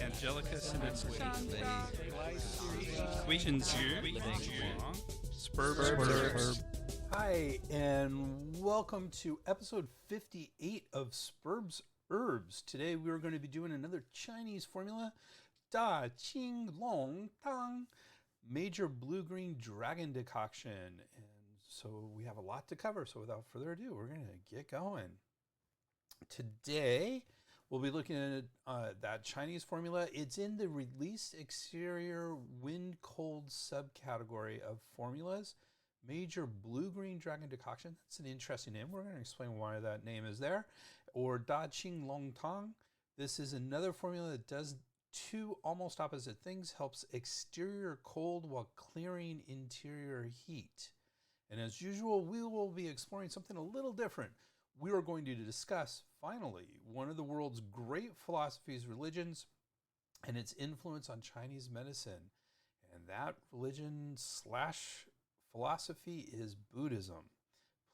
Angelicus and its Queensju, Spurb. Hi, and welcome to episode 58 of Spurbs Herbs. Today we are going to be doing another Chinese formula, Qing Long Tang, major Bluegreen Dragon Decoction. And so we have a lot to cover, so without further ado, we're going to get going. Today, we'll be looking at that Chinese formula. It's in the released exterior wind cold subcategory of formulas. Major Bluegreen Dragon Decoction. That's an interesting name. We're going to explain why that name is there. Or Qing Long Tang. This is another formula that does two almost opposite things. Helps exterior cold while clearing interior heat. And as usual, we will be exploring something a little different. We are going to discuss, finally, one of the world's great philosophies, religions, and its influence on Chinese medicine. And that religion slash philosophy is Buddhism.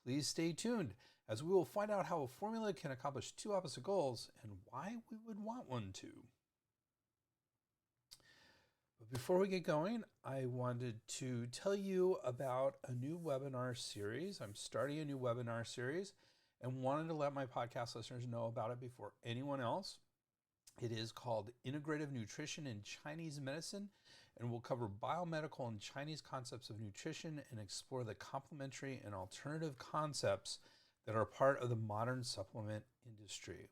Please stay tuned as we will find out how a formula can accomplish two opposite goals and why we would want one to. But before we get going, I wanted to tell you about a new webinar series. I'm starting a new webinar series and wanted to let my podcast listeners know about it before anyone else. It is called Integrative Nutrition in Chinese Medicine, and will cover biomedical and Chinese concepts of nutrition and explore the complementary and alternative concepts that are part of the modern supplement industry.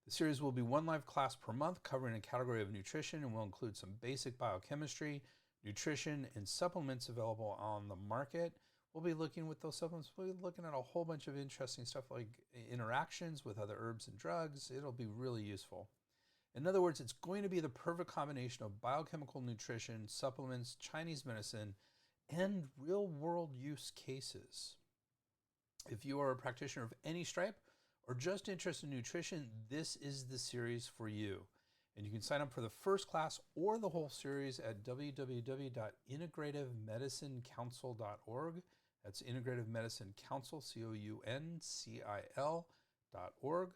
The series will be one live class per month covering a category of nutrition and will include some basic biochemistry, nutrition, and supplements available on the market. We'll be looking with those supplements, we'll be looking at a whole bunch of interesting stuff like interactions with other herbs and drugs. It'll be really useful. In other words, it's going to be the perfect combination of biochemical nutrition, supplements, Chinese medicine, and real-world use cases. If you are a practitioner of any stripe or just interested in nutrition, this is the series for you. And you can sign up for the first class or the whole series at www.integrativemedicinecouncil.org. That's Integrative Medicine Council, COUNCIL.org.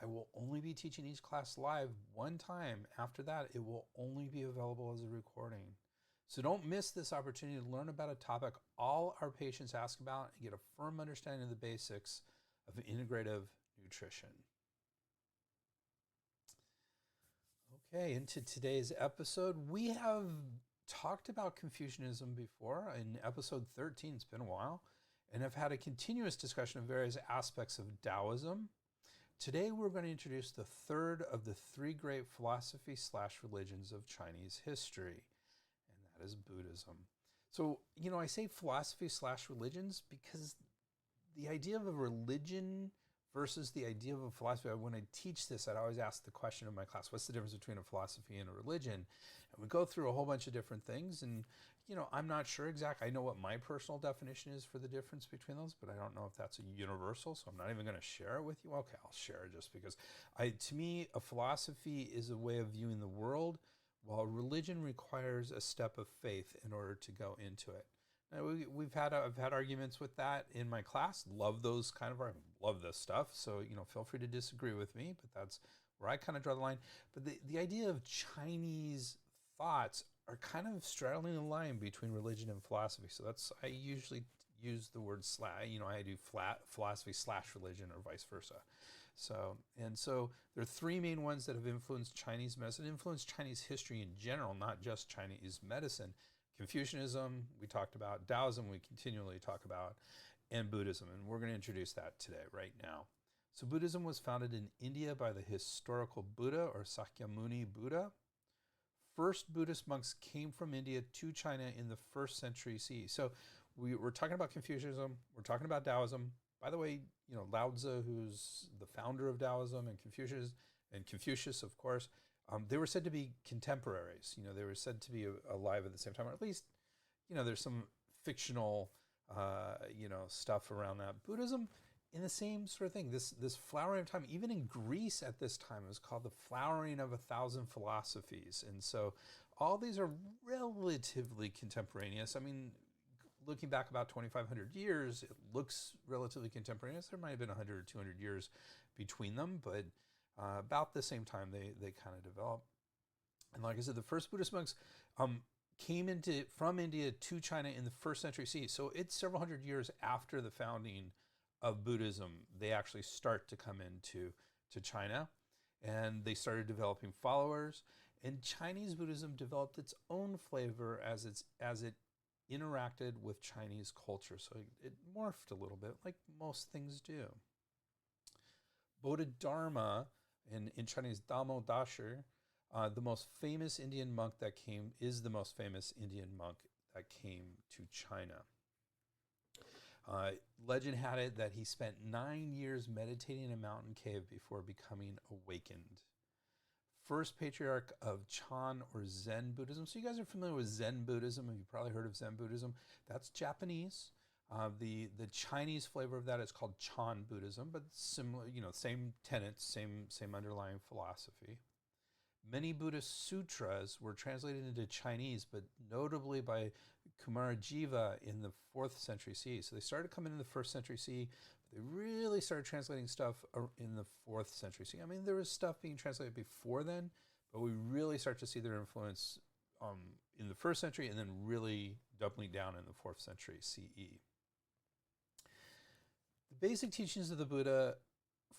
I will only be teaching each class live one time. After that, it will only be available as a recording. So don't miss this opportunity to learn about a topic all our patients ask about and get a firm understanding of the basics of integrative nutrition. Okay, into today's episode, we have talked about Confucianism before in episode 13. It's been a while, and have had a continuous discussion of various aspects of Taoism. Today, we're going to introduce the third of the three great philosophy/religions of Chinese history, and that is Buddhism. So, I say philosophy/religions because the idea of a religion versus the idea of a philosophy, when I teach this, I'd always ask the question in my class, what's the difference between a philosophy and a religion? And we go through a whole bunch of different things, and I'm not sure exactly. I know what my personal definition is for the difference between those, but I don't know if that's a universal, so I'm not even going to share it with you. Okay, I'll share it just because to me, a philosophy is a way of viewing the world, while religion requires a step of faith in order to go into it. Now, I've had arguments with that in my class. Love those love this stuff. So, feel free to disagree with me, but that's where I kind of draw the line. But the idea of Chinese thoughts are kind of straddling the line between religion and philosophy. So I usually use the word I do philosophy/religion or vice versa. So there are three main ones that have influenced Chinese medicine, influenced Chinese history in general, not just Chinese medicine. Confucianism, we talked about. Taoism, we continually talk about. And Buddhism. And we're going to introduce that today, right now. So Buddhism was founded in India by the historical Buddha, or Sakyamuni Buddha. First Buddhist monks came from India to China in the 1st century CE. So we're talking about Confucianism. We're talking about Taoism. By the way, Lao Tzu, who's the founder of Taoism, and Confucius, of course, they were said to be contemporaries. They were said to be alive at the same time, or at least, there's some fictional, stuff around that. Buddhism, in the same sort of thing. This flowering of time, even in Greece at this time, it was called the flowering of 1,000 philosophies. And so all these are relatively contemporaneous. I mean, looking back about 2,500 years, it looks relatively contemporaneous. There might have been 100 or 200 years between them, but about the same time they kind of developed. And like I said, the first Buddhist monks came from India to China in the 1st century CE. So it's several hundred years after the founding of Buddhism, they actually start to come into China, and they started developing followers. And Chinese Buddhism developed its own flavor as it interacted with Chinese culture. So it morphed a little bit, like most things do. Bodhidharma, in Chinese Damo Dashi, the most famous Indian monk that came to China. Legend had it that he spent 9 years meditating in a mountain cave before becoming awakened. First patriarch of Chan or Zen Buddhism. So you guys are familiar with Zen Buddhism. You've probably heard of Zen Buddhism. That's Japanese. The Chinese flavor of that is called Chan Buddhism, but similar, same tenets, same underlying philosophy. Many Buddhist sutras were translated into Chinese, but notably by Kumarajiva in the 4th century CE. So they started coming in the 1st century CE, but they really started translating stuff in the 4th century CE. I mean, there was stuff being translated before then, but we really start to see their influence in the 1st century and then really doubling down in the 4th century CE. The basic teachings of the Buddha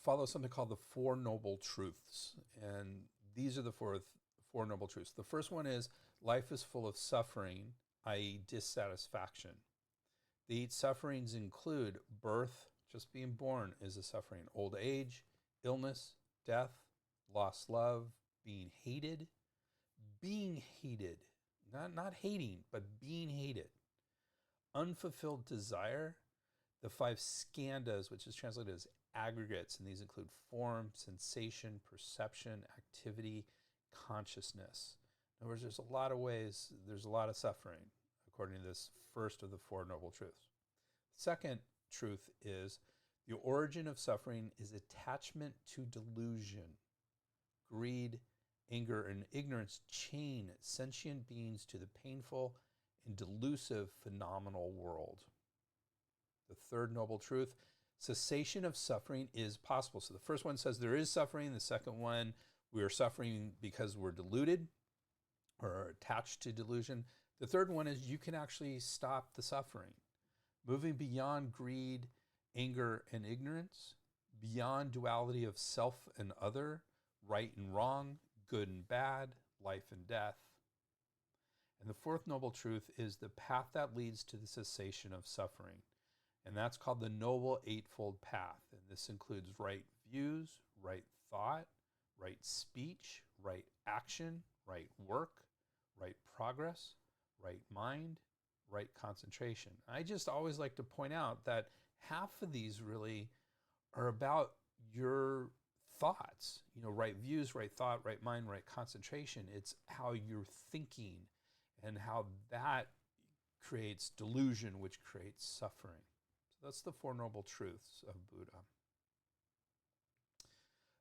follow something called the Four Noble Truths, and these are the four noble truths. The first one is life is full of suffering, i.e. dissatisfaction. The 8 sufferings include birth, just being born is a suffering, old age, illness, death, lost love, being hated, not hating, but being hated, unfulfilled desire, the 5 skandhas, which is translated as aggregates, and these include form, sensation, perception, activity, consciousness. In other words, there's a lot of ways, there's a lot of suffering, according to this first of the Four Noble Truths. Second truth is the origin of suffering is attachment to delusion. Greed, anger, and ignorance chain sentient beings to the painful and delusive phenomenal world. The third noble truth, cessation of suffering is possible. So the first one says there is suffering. The second one, we are suffering because we're deluded or are attached to delusion. The third one is you can actually stop the suffering. Moving beyond greed, anger, and ignorance, beyond duality of self and other, right and wrong, good and bad, life and death. And the fourth noble truth is the path that leads to the cessation of suffering. And that's called the Noble Eightfold Path. And this includes right views, right thought, right speech, right action, right work, right progress, right mind, right concentration. I just always like to point out that half of these really are about your thoughts. Right views, right thought, right mind, right concentration. It's how you're thinking and how that creates delusion, which creates suffering. So that's the Four Noble Truths of Buddha.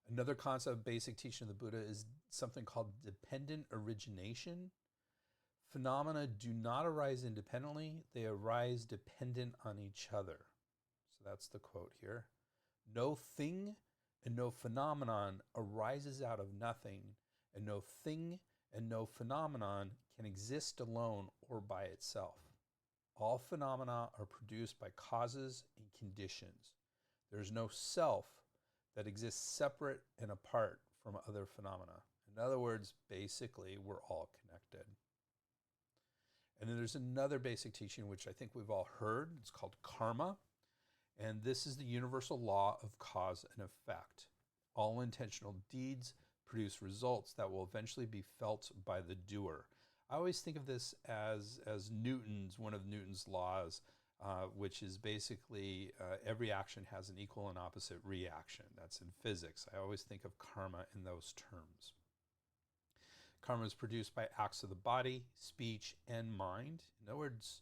Another concept, basic teaching of the Buddha, is something called dependent origination. Phenomena do not arise independently, they arise dependent on each other. So that's the quote here. No thing and no phenomenon arises out of nothing, and no thing and no phenomenon can exist alone or by itself. All phenomena are produced by causes and conditions. There's no self that exists separate and apart from other phenomena. In other words, basically, we're all connected. And then there's another basic teaching, which I think we've all heard. It's called karma. And this is the universal law of cause and effect. All intentional deeds produce results that will eventually be felt by the doer. I always think of this as one of Newton's laws, which is basically every action has an equal and opposite reaction. That's in physics. I always think of karma in those terms. Karma is produced by acts of the body, speech, and mind. In other words,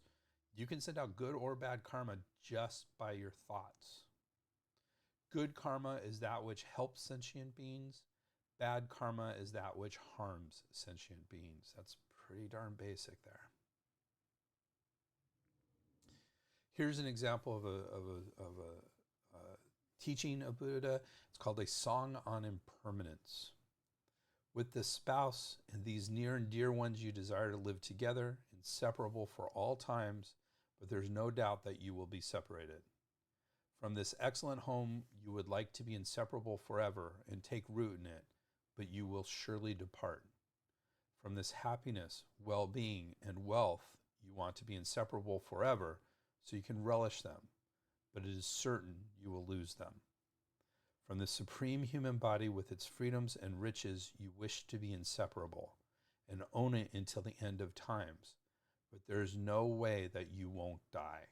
you can send out good or bad karma just by your thoughts. Good karma is that which helps sentient beings. Bad karma is that which harms sentient beings. That's pretty darn basic there. Here's an example of a teaching of Buddha. It's called A Song on Impermanence. With the spouse and these near and dear ones you desire to live together, inseparable for all times, but there's no doubt that you will be separated. From this excellent home, you would like to be inseparable forever and take root in it, but you will surely depart. From this happiness, well-being, and wealth, you want to be inseparable forever so you can relish them, but it is certain you will lose them. From the supreme human body with its freedoms and riches, you wish to be inseparable and own it until the end of times, but there is no way that you won't die.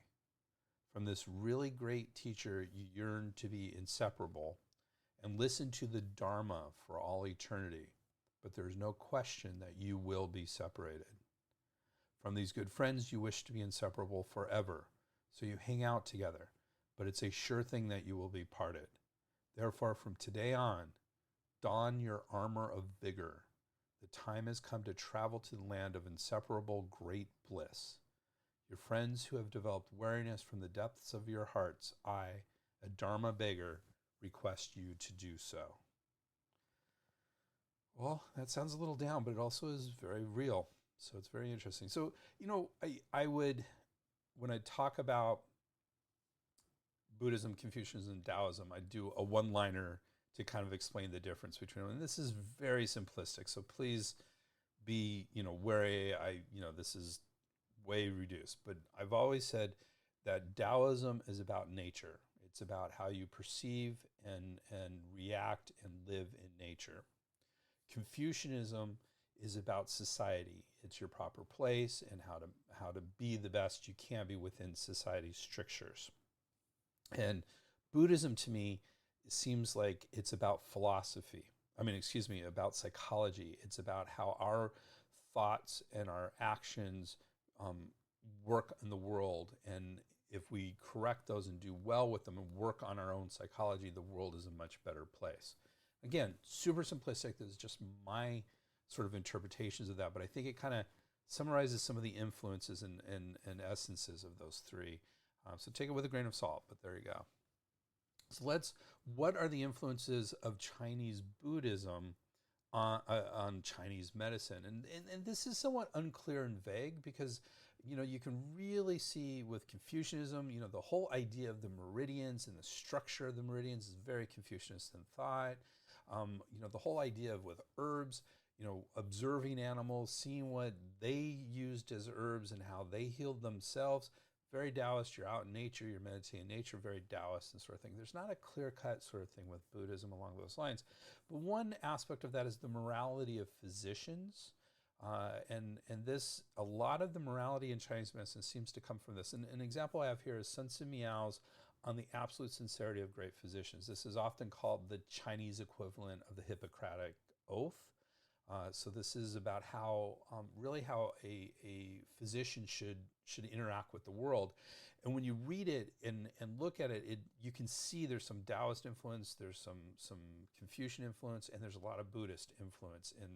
From this really great teacher, you yearn to be inseparable and listen to the Dharma for all eternity, but there is no question that you will be separated. From these good friends, you wish to be inseparable forever, so you hang out together, but it's a sure thing that you will be parted. Therefore, from today on, don your armor of vigor. The time has come to travel to the land of inseparable great bliss. Your friends who have developed wariness from the depths of your hearts, I, a Dharma beggar, request you to do so. Well, that sounds a little down, but it also is very real. So it's very interesting. So, I would, when I talk about Buddhism, Confucianism, and Taoism, I do a one-liner to kind of explain the difference between them. And this is very simplistic, so please be, wary. This is way reduced. But I've always said that Taoism is about nature. It's about how you perceive and react and live in nature. Confucianism is about society. It's your proper place and how to be the best you can be within society's strictures. And Buddhism, to me, seems like it's about about psychology. It's about how our thoughts and our actions work in the world. And if we correct those and do well with them and work on our own psychology, the world is a much better place. Again, super simplistic. This is just my sort of interpretations of that, but I think it kind of summarizes some of the influences and essences of those three. So take it with a grain of salt, but there you go. So what are the influences of Chinese Buddhism on Chinese medicine? And this is somewhat unclear and vague because, you can really see with Confucianism, the whole idea of the meridians and the structure of the meridians is very Confucianist in thought. The whole idea of with herbs, observing animals, seeing what they used as herbs and how they healed themselves. Very Taoist. You're out in nature, you're meditating in nature, very Taoist and sort of thing. There's not a clear-cut sort of thing with Buddhism along those lines. But one aspect of that is the morality of physicians. And a lot of the morality in Chinese medicine seems to come from this. And an example I have here is Sun Tzu Miao's on the absolute sincerity of great physicians. This is often called the Chinese equivalent of the Hippocratic Oath. So this is about how a physician should interact with the world. And when you read it and look at it, you can see there's some Taoist influence, there's some Confucian influence, and there's a lot of Buddhist influence in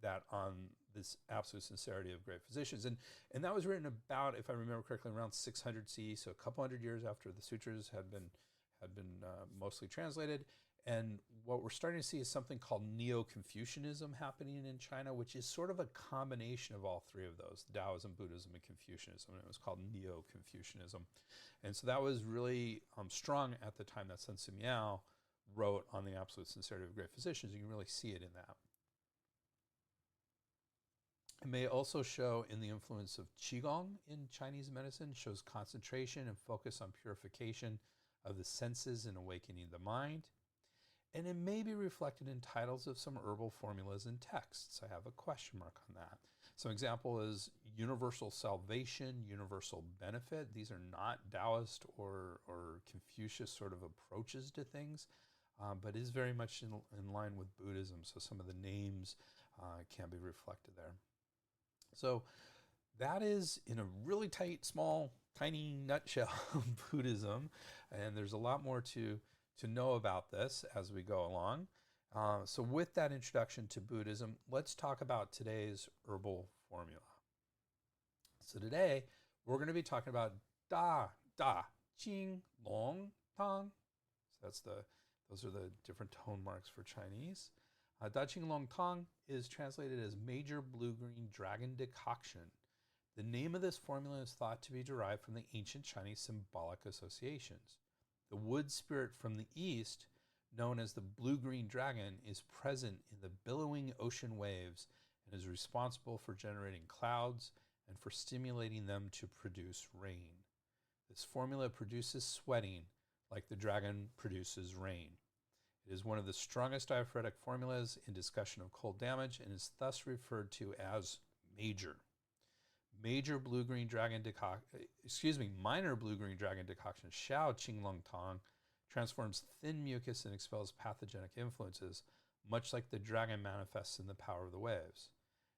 that on this absolute sincerity of great physicians. And that was written about, if I remember correctly, around 600 CE, so a couple hundred years after the sutras had been mostly translated. And what we're starting to see is something called Neo-Confucianism happening in China, which is sort of a combination of all three of those, Taoism, Buddhism, and Confucianism. And it was called Neo-Confucianism. And so that was really strong at the time that Sun Tzu Miao wrote on the absolute sincerity of great physicians. You can really see it in that. It may also show in the influence of Qigong in Chinese medicine, shows concentration and focus on purification of the senses and awakening the mind. And it may be reflected in titles of some herbal formulas and texts. I have a question mark on that. Some example is universal salvation, universal benefit. These are not Taoist or Confucius sort of approaches to things, but is very much in line with Buddhism. So some of the names can be reflected there. So that is, in a really tight, small, tiny nutshell, Buddhism. And there's a lot more to know about this as we go along. So with that introduction to Buddhism, let's talk about today's herbal formula. So today, we're going to be talking about Qing Long Tang. Is Those are the different tone marks for Chinese. Qing Long Tang is translated as Major Bluegreen Dragon Decoction. The name of this formula is thought to be derived from the ancient Chinese symbolic associations. The wood spirit from the east, known as the blue-green dragon, is present in the billowing ocean waves and is responsible for generating clouds and for stimulating them to produce rain. This formula produces sweating like the dragon produces rain. It is one of the strongest diaphoretic formulas in discussion of cold damage and is thus referred to as major. Minor blue-green dragon decoction, Xiao Qing Long Tang, transforms thin mucus and expels pathogenic influences, much like the dragon manifests in the power of the waves.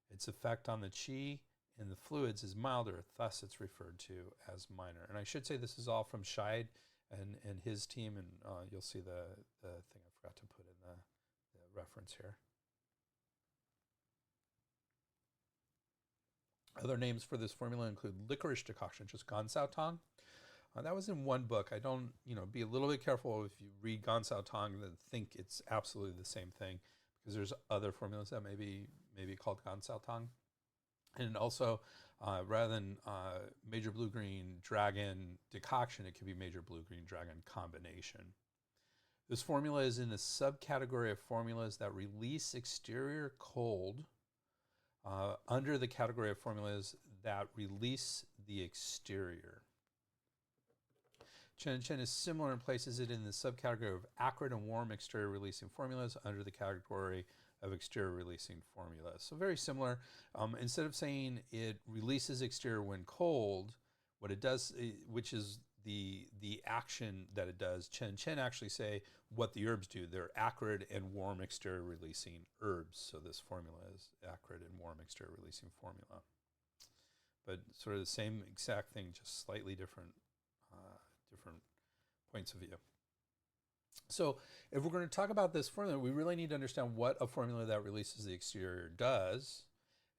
Its effect on the qi and the fluids is milder, thus it's referred to as minor. And I should say this is all from Scheid and his team, and you'll see the thing I forgot to put in the reference here. Other names for this formula include licorice decoction, just Gansao Tang. That was in one book. I don't, be a little bit careful if you read Gansao Tang and think it's absolutely the same thing, because there's other formulas that may be called Gansao Tang. And also, rather than Major Blue-Green Dragon Decoction, it could be Major Blue-Green Dragon Combination. This formula is in the subcategory of formulas that release exterior cold under the category of formulas that release the exterior. Chen is similar and places it in the subcategory of acrid and warm exterior releasing formulas under the category of exterior releasing formulas. So very similar. Instead of saying it releases exterior when cold, what it does, which is the action that it does, Chen actually say what the herbs do. They're acrid and warm exterior releasing herbs. So this formula is acrid and warm exterior releasing formula. But sort of the same exact thing, just slightly different points of view. So if we're going to talk about this formula, we really need to understand what a formula that releases the exterior does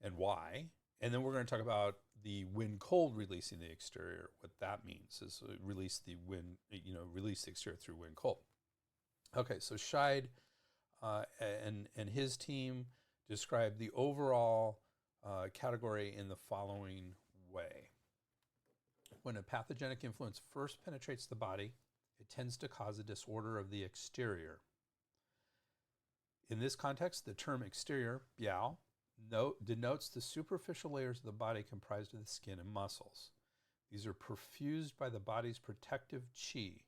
and why. And then we're going to talk about the wind cold releasing the exterior. What that means is release the wind, release the exterior through wind cold. Okay, so Scheid and his team describe the overall category in the following way. When a pathogenic influence first penetrates the body, it tends to cause a disorder of the exterior. In this context, the term exterior, biao, denotes the superficial layers of the body comprised of the skin and muscles. These are perfused by the body's protective qi,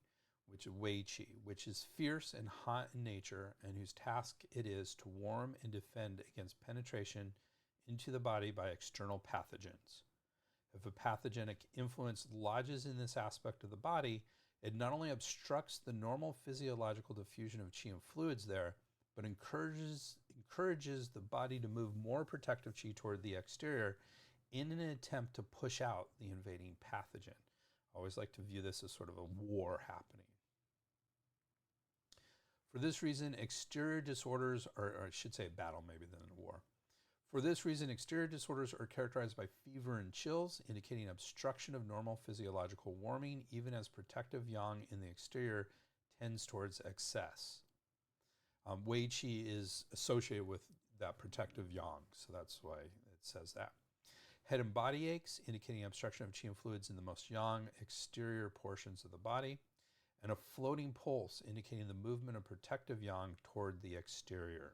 wei qi, which is fierce and hot in nature and whose task it is to warm and defend against penetration into the body by external pathogens. If a pathogenic influence lodges in this aspect of the body, it not only obstructs the normal physiological diffusion of qi and fluids there, but encourages the body to move more protective qi toward the exterior in an attempt to push out the invading pathogen. I always like to view this as sort of a war happening. For this reason, exterior disorders, or I should say a battle maybe than a war. For this reason, exterior disorders are characterized by fever and chills, indicating obstruction of normal physiological warming, even as protective yang in the exterior tends towards excess. Wei qi is associated with that protective yang, so that's why it says that. Head and body aches, indicating obstruction of qi and fluids in the most yang exterior portions of the body, and a floating pulse, indicating the movement of protective yang toward the exterior.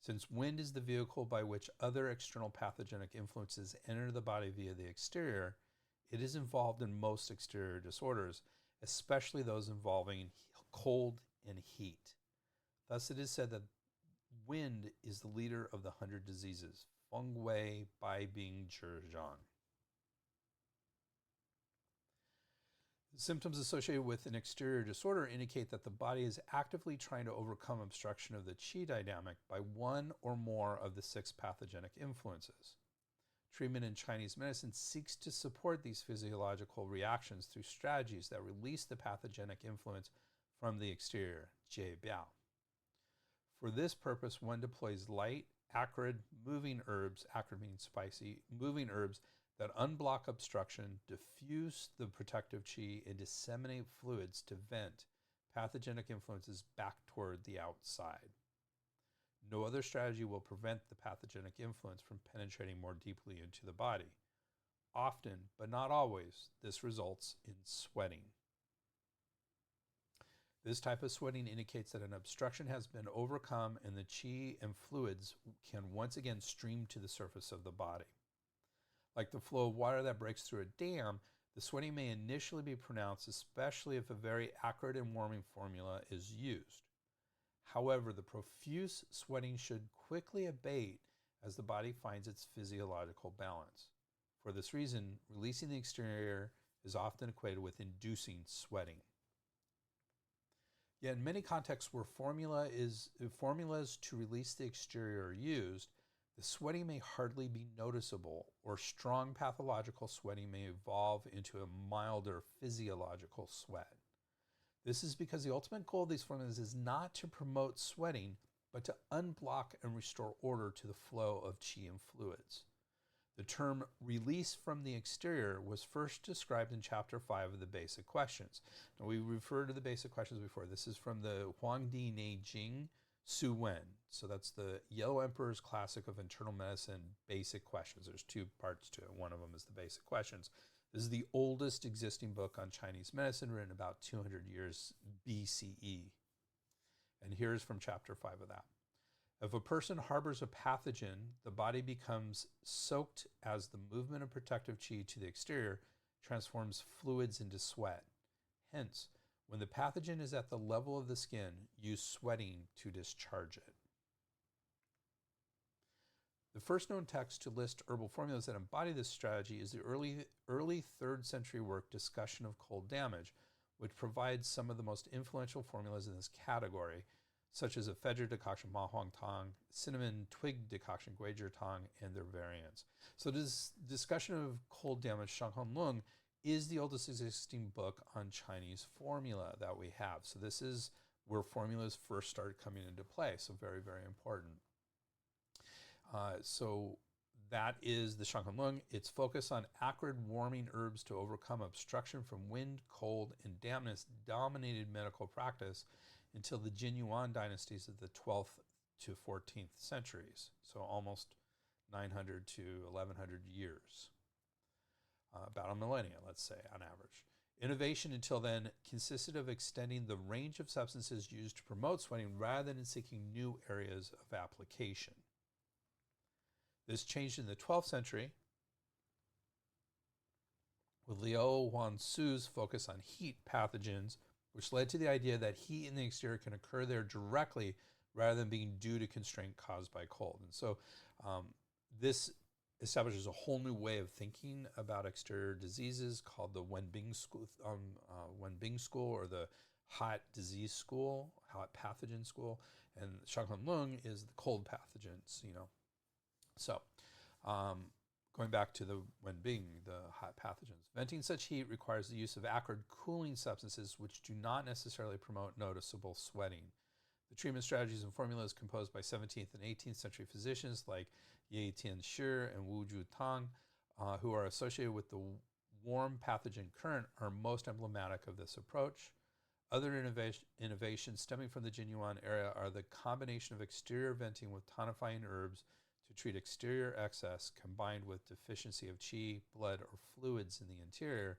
Since wind is the vehicle by which other external pathogenic influences enter the body via the exterior, it is involved in most exterior disorders, especially those involving cold and heat. Thus it is said that wind is the leader of the 100 diseases, Feng Wei Bai Bing Zhi Zhang. Symptoms associated with an exterior disorder indicate that the body is actively trying to overcome obstruction of the qi dynamic by one or more of the 6 pathogenic influences. Treatment in Chinese medicine seeks to support these physiological reactions through strategies that release the pathogenic influence from the exterior, jie biao. For this purpose, one deploys light, acrid, moving herbs, acrid means spicy, moving herbs that unblock obstruction, diffuse the protective qi, and disseminate fluids to vent pathogenic influences back toward the outside. No other strategy will prevent the pathogenic influence from penetrating more deeply into the body. Often, but not always, this results in sweating. This type of sweating indicates that an obstruction has been overcome and the qi and fluids can once again stream to the surface of the body. Like the flow of water that breaks through a dam, the sweating may initially be pronounced, especially if a very acrid and warming formula is used. However, the profuse sweating should quickly abate as the body finds its physiological balance. For this reason, releasing the exterior is often equated with inducing sweating. Yet in many contexts where formulas to release the exterior are used, the sweating may hardly be noticeable, or strong pathological sweating may evolve into a milder physiological sweat. This is because the ultimate goal of these formulas is not to promote sweating, but to unblock and restore order to the flow of qi and fluids. The term release from the exterior was first described in chapter 5 of the Basic Questions. Now, we referred to the Basic Questions before. This is from the Huangdi Neijing Su Wen. So that's the Yellow Emperor's Classic of Internal Medicine Basic Questions. There's two parts to it. One of them is the Basic Questions. This is the oldest existing book on Chinese medicine, written about 200 years BCE. And here's from chapter 5 of that. If a person harbors a pathogen, the body becomes soaked as the movement of protective qi to the exterior transforms fluids into sweat. Hence, when the pathogen is at the level of the skin, use sweating to discharge it. The first known text to list herbal formulas that embody this strategy is the early 3rd century work Discussion of Cold Damage, which provides some of the most influential formulas in this category, such as ephedra decoction, Ma Huang Tang, cinnamon twig decoction, Guizhi Tang, and their variants. So this Discussion of Cold Damage, Shanghong Lung, is the oldest existing book on Chinese formula that we have. So this is where formulas first started coming into play. So very, very important. So that is the Shanghong Lung. Its focus on acrid, warming herbs to overcome obstruction from wind, cold, and dampness dominated medical practice until the Jin Yuan dynasties of the 12th to 14th centuries, so almost 900 to 1100 years, about a millennia, let's say, on average. Innovation until then consisted of extending the range of substances used to promote sweating rather than seeking new areas of application. This changed in the 12th century with Liu Huansu's focus on heat pathogens, which led to the idea that heat in the exterior can occur there directly rather than being due to constraint caused by cold. And so this establishes a whole new way of thinking about exterior diseases called the Wenbing school, or the hot disease school, hot pathogen school. And Shanghong Lung is the cold pathogens, So going back to the Wenbing, the hot pathogens. Venting such heat requires the use of acrid cooling substances which do not necessarily promote noticeable sweating. The treatment strategies and formulas composed by 17th and 18th century physicians like Ye Tianshi and Wu Tang, who are associated with the warm pathogen current, are most emblematic of this approach. Other innovations stemming from the Jin Yuan era are the combination of exterior venting with tonifying herbs to treat exterior excess combined with deficiency of qi, blood, or fluids in the interior,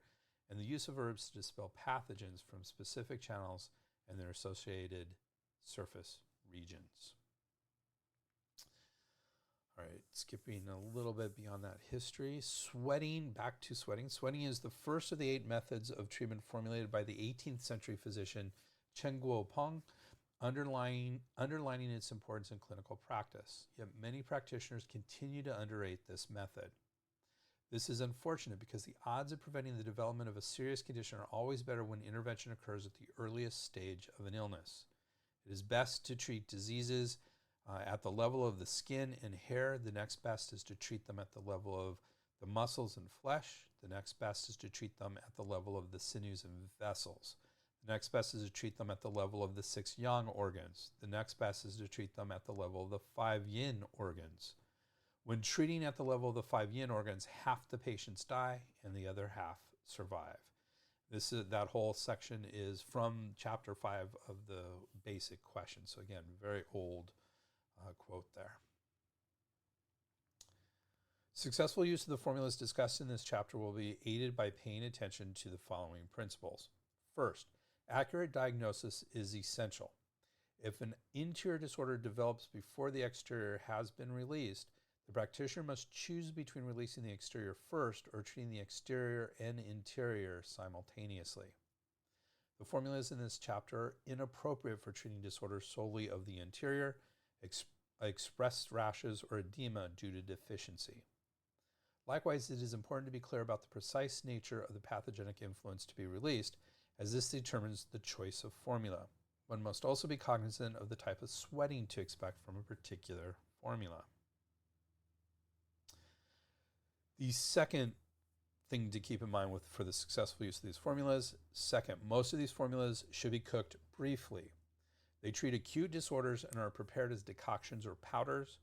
and the use of herbs to dispel pathogens from specific channels and their associated surface regions. All right, skipping a little bit beyond that history. Sweating, back to sweating. Sweating is the first of the 8 methods of treatment formulated by the 18th century physician Chen Guopeng, underlining its importance in clinical practice. Yet many practitioners continue to underrate this method. This is unfortunate because the odds of preventing the development of a serious condition are always better when intervention occurs at the earliest stage of an illness. It is best to treat diseases at the level of the skin and hair. The next best is to treat them at the level of the muscles and flesh. The next best is to treat them at the level of the sinews and vessels. The next best is to treat them at the level of the 6 yang organs. The next best is to treat them at the level of the 5 yin organs. When treating at the level of the 5 yin organs, half the patients die and the other half survive. That whole section is from chapter 5 of the basic question. So again, very old quote there. Successful use of the formulas discussed in this chapter will be aided by paying attention to the following principles. First, accurate diagnosis is essential. If an interior disorder develops before the exterior has been released, the practitioner must choose between releasing the exterior first or treating the exterior and interior simultaneously. The formulas in this chapter are inappropriate for treating disorders solely of the interior, expressed rashes, or edema due to deficiency. Likewise, it is important to be clear about the precise nature of the pathogenic influence to be released, as this determines the choice of formula. One must also be cognizant of the type of sweating to expect from a particular formula. The second thing to keep in mind for the successful use of these formulas, second, most of these formulas should be cooked briefly. They treat acute disorders and are prepared as decoctions or powders.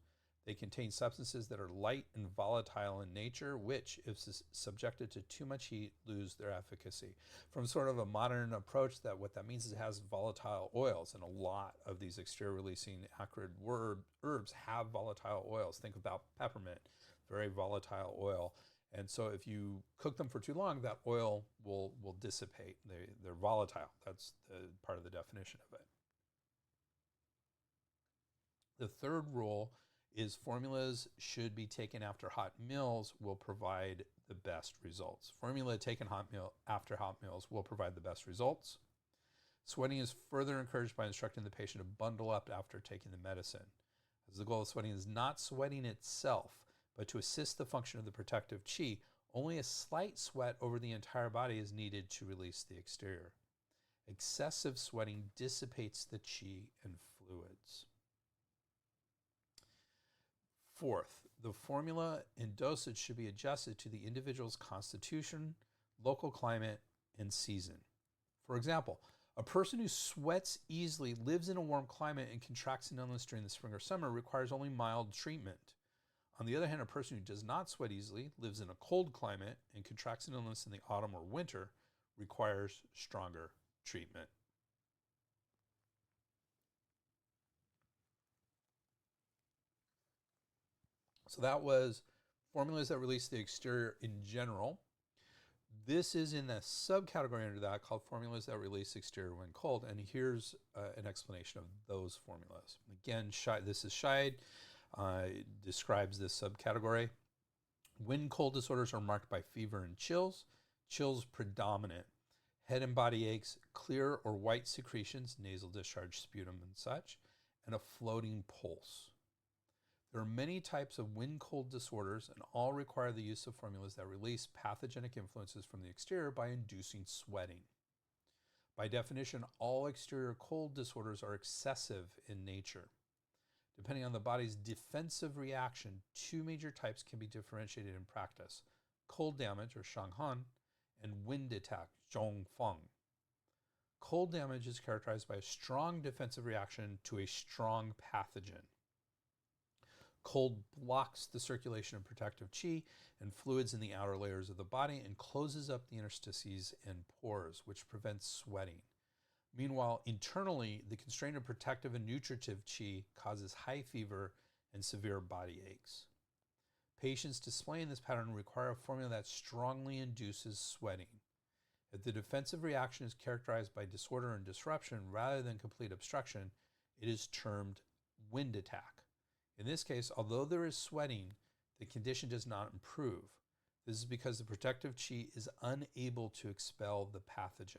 They contain substances that are light and volatile in nature, which, if subjected to too much heat, lose their efficacy. From sort of a modern approach, what that means is it has volatile oils, and a lot of these exterior-releasing acrid herbs have volatile oils. Think about peppermint, very volatile oil. And so if you cook them for too long, that oil will dissipate. They're volatile. That's part of the definition of it. The third rule is formulas should be taken after hot meals will provide the best results. Formula taken after hot meals will provide the best results. Sweating is further encouraged by instructing the patient to bundle up after taking the medicine, as the goal of sweating is not sweating itself, but to assist the function of the protective qi. Only a slight sweat over the entire body is needed to release the exterior. Excessive sweating dissipates the qi and fluids. Fourth, the formula and dosage should be adjusted to the individual's constitution, local climate, and season. For example, a person who sweats easily, lives in a warm climate, and contracts an illness during the spring or summer requires only mild treatment. On the other hand, a person who does not sweat easily, lives in a cold climate, and contracts an illness in the autumn or winter requires stronger treatment. So that was formulas that release the exterior in general. This is in the subcategory under that called formulas that release exterior when cold. And here's an explanation of those formulas. Again, this is Scheid. Describes this subcategory. When cold disorders are marked by fever and chills predominant, head and body aches, clear or white secretions, nasal discharge, sputum and such, and a floating pulse. There are many types of wind-cold disorders, and all require the use of formulas that release pathogenic influences from the exterior by inducing sweating. By definition, all exterior cold disorders are excessive in nature. Depending on the body's defensive reaction, two major types can be differentiated in practice: cold damage, or shanghan, and wind attack, zhongfeng. Cold damage is characterized by a strong defensive reaction to a strong pathogen. Cold blocks the circulation of protective qi and fluids in the outer layers of the body and closes up the interstices and pores, which prevents sweating. Meanwhile, internally, the constraint of protective and nutritive qi causes high fever and severe body aches. Patients displaying this pattern require a formula that strongly induces sweating. If the defensive reaction is characterized by disorder and disruption rather than complete obstruction, it is termed wind attack. In this case, although there is sweating, the condition does not improve. This is because the protective qi is unable to expel the pathogen.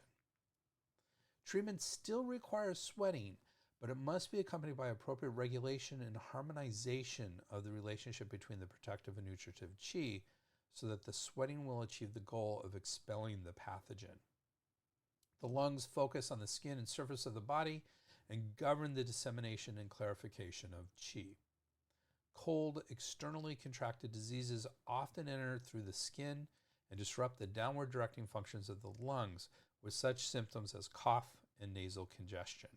Treatment still requires sweating, but it must be accompanied by appropriate regulation and harmonization of the relationship between the protective and nutritive qi so that the sweating will achieve the goal of expelling the pathogen. The lungs focus on the skin and surface of the body and govern the dissemination and clarification of qi. Cold, externally contracted diseases often enter through the skin and disrupt the downward directing functions of the lungs, with such symptoms as cough and nasal congestion.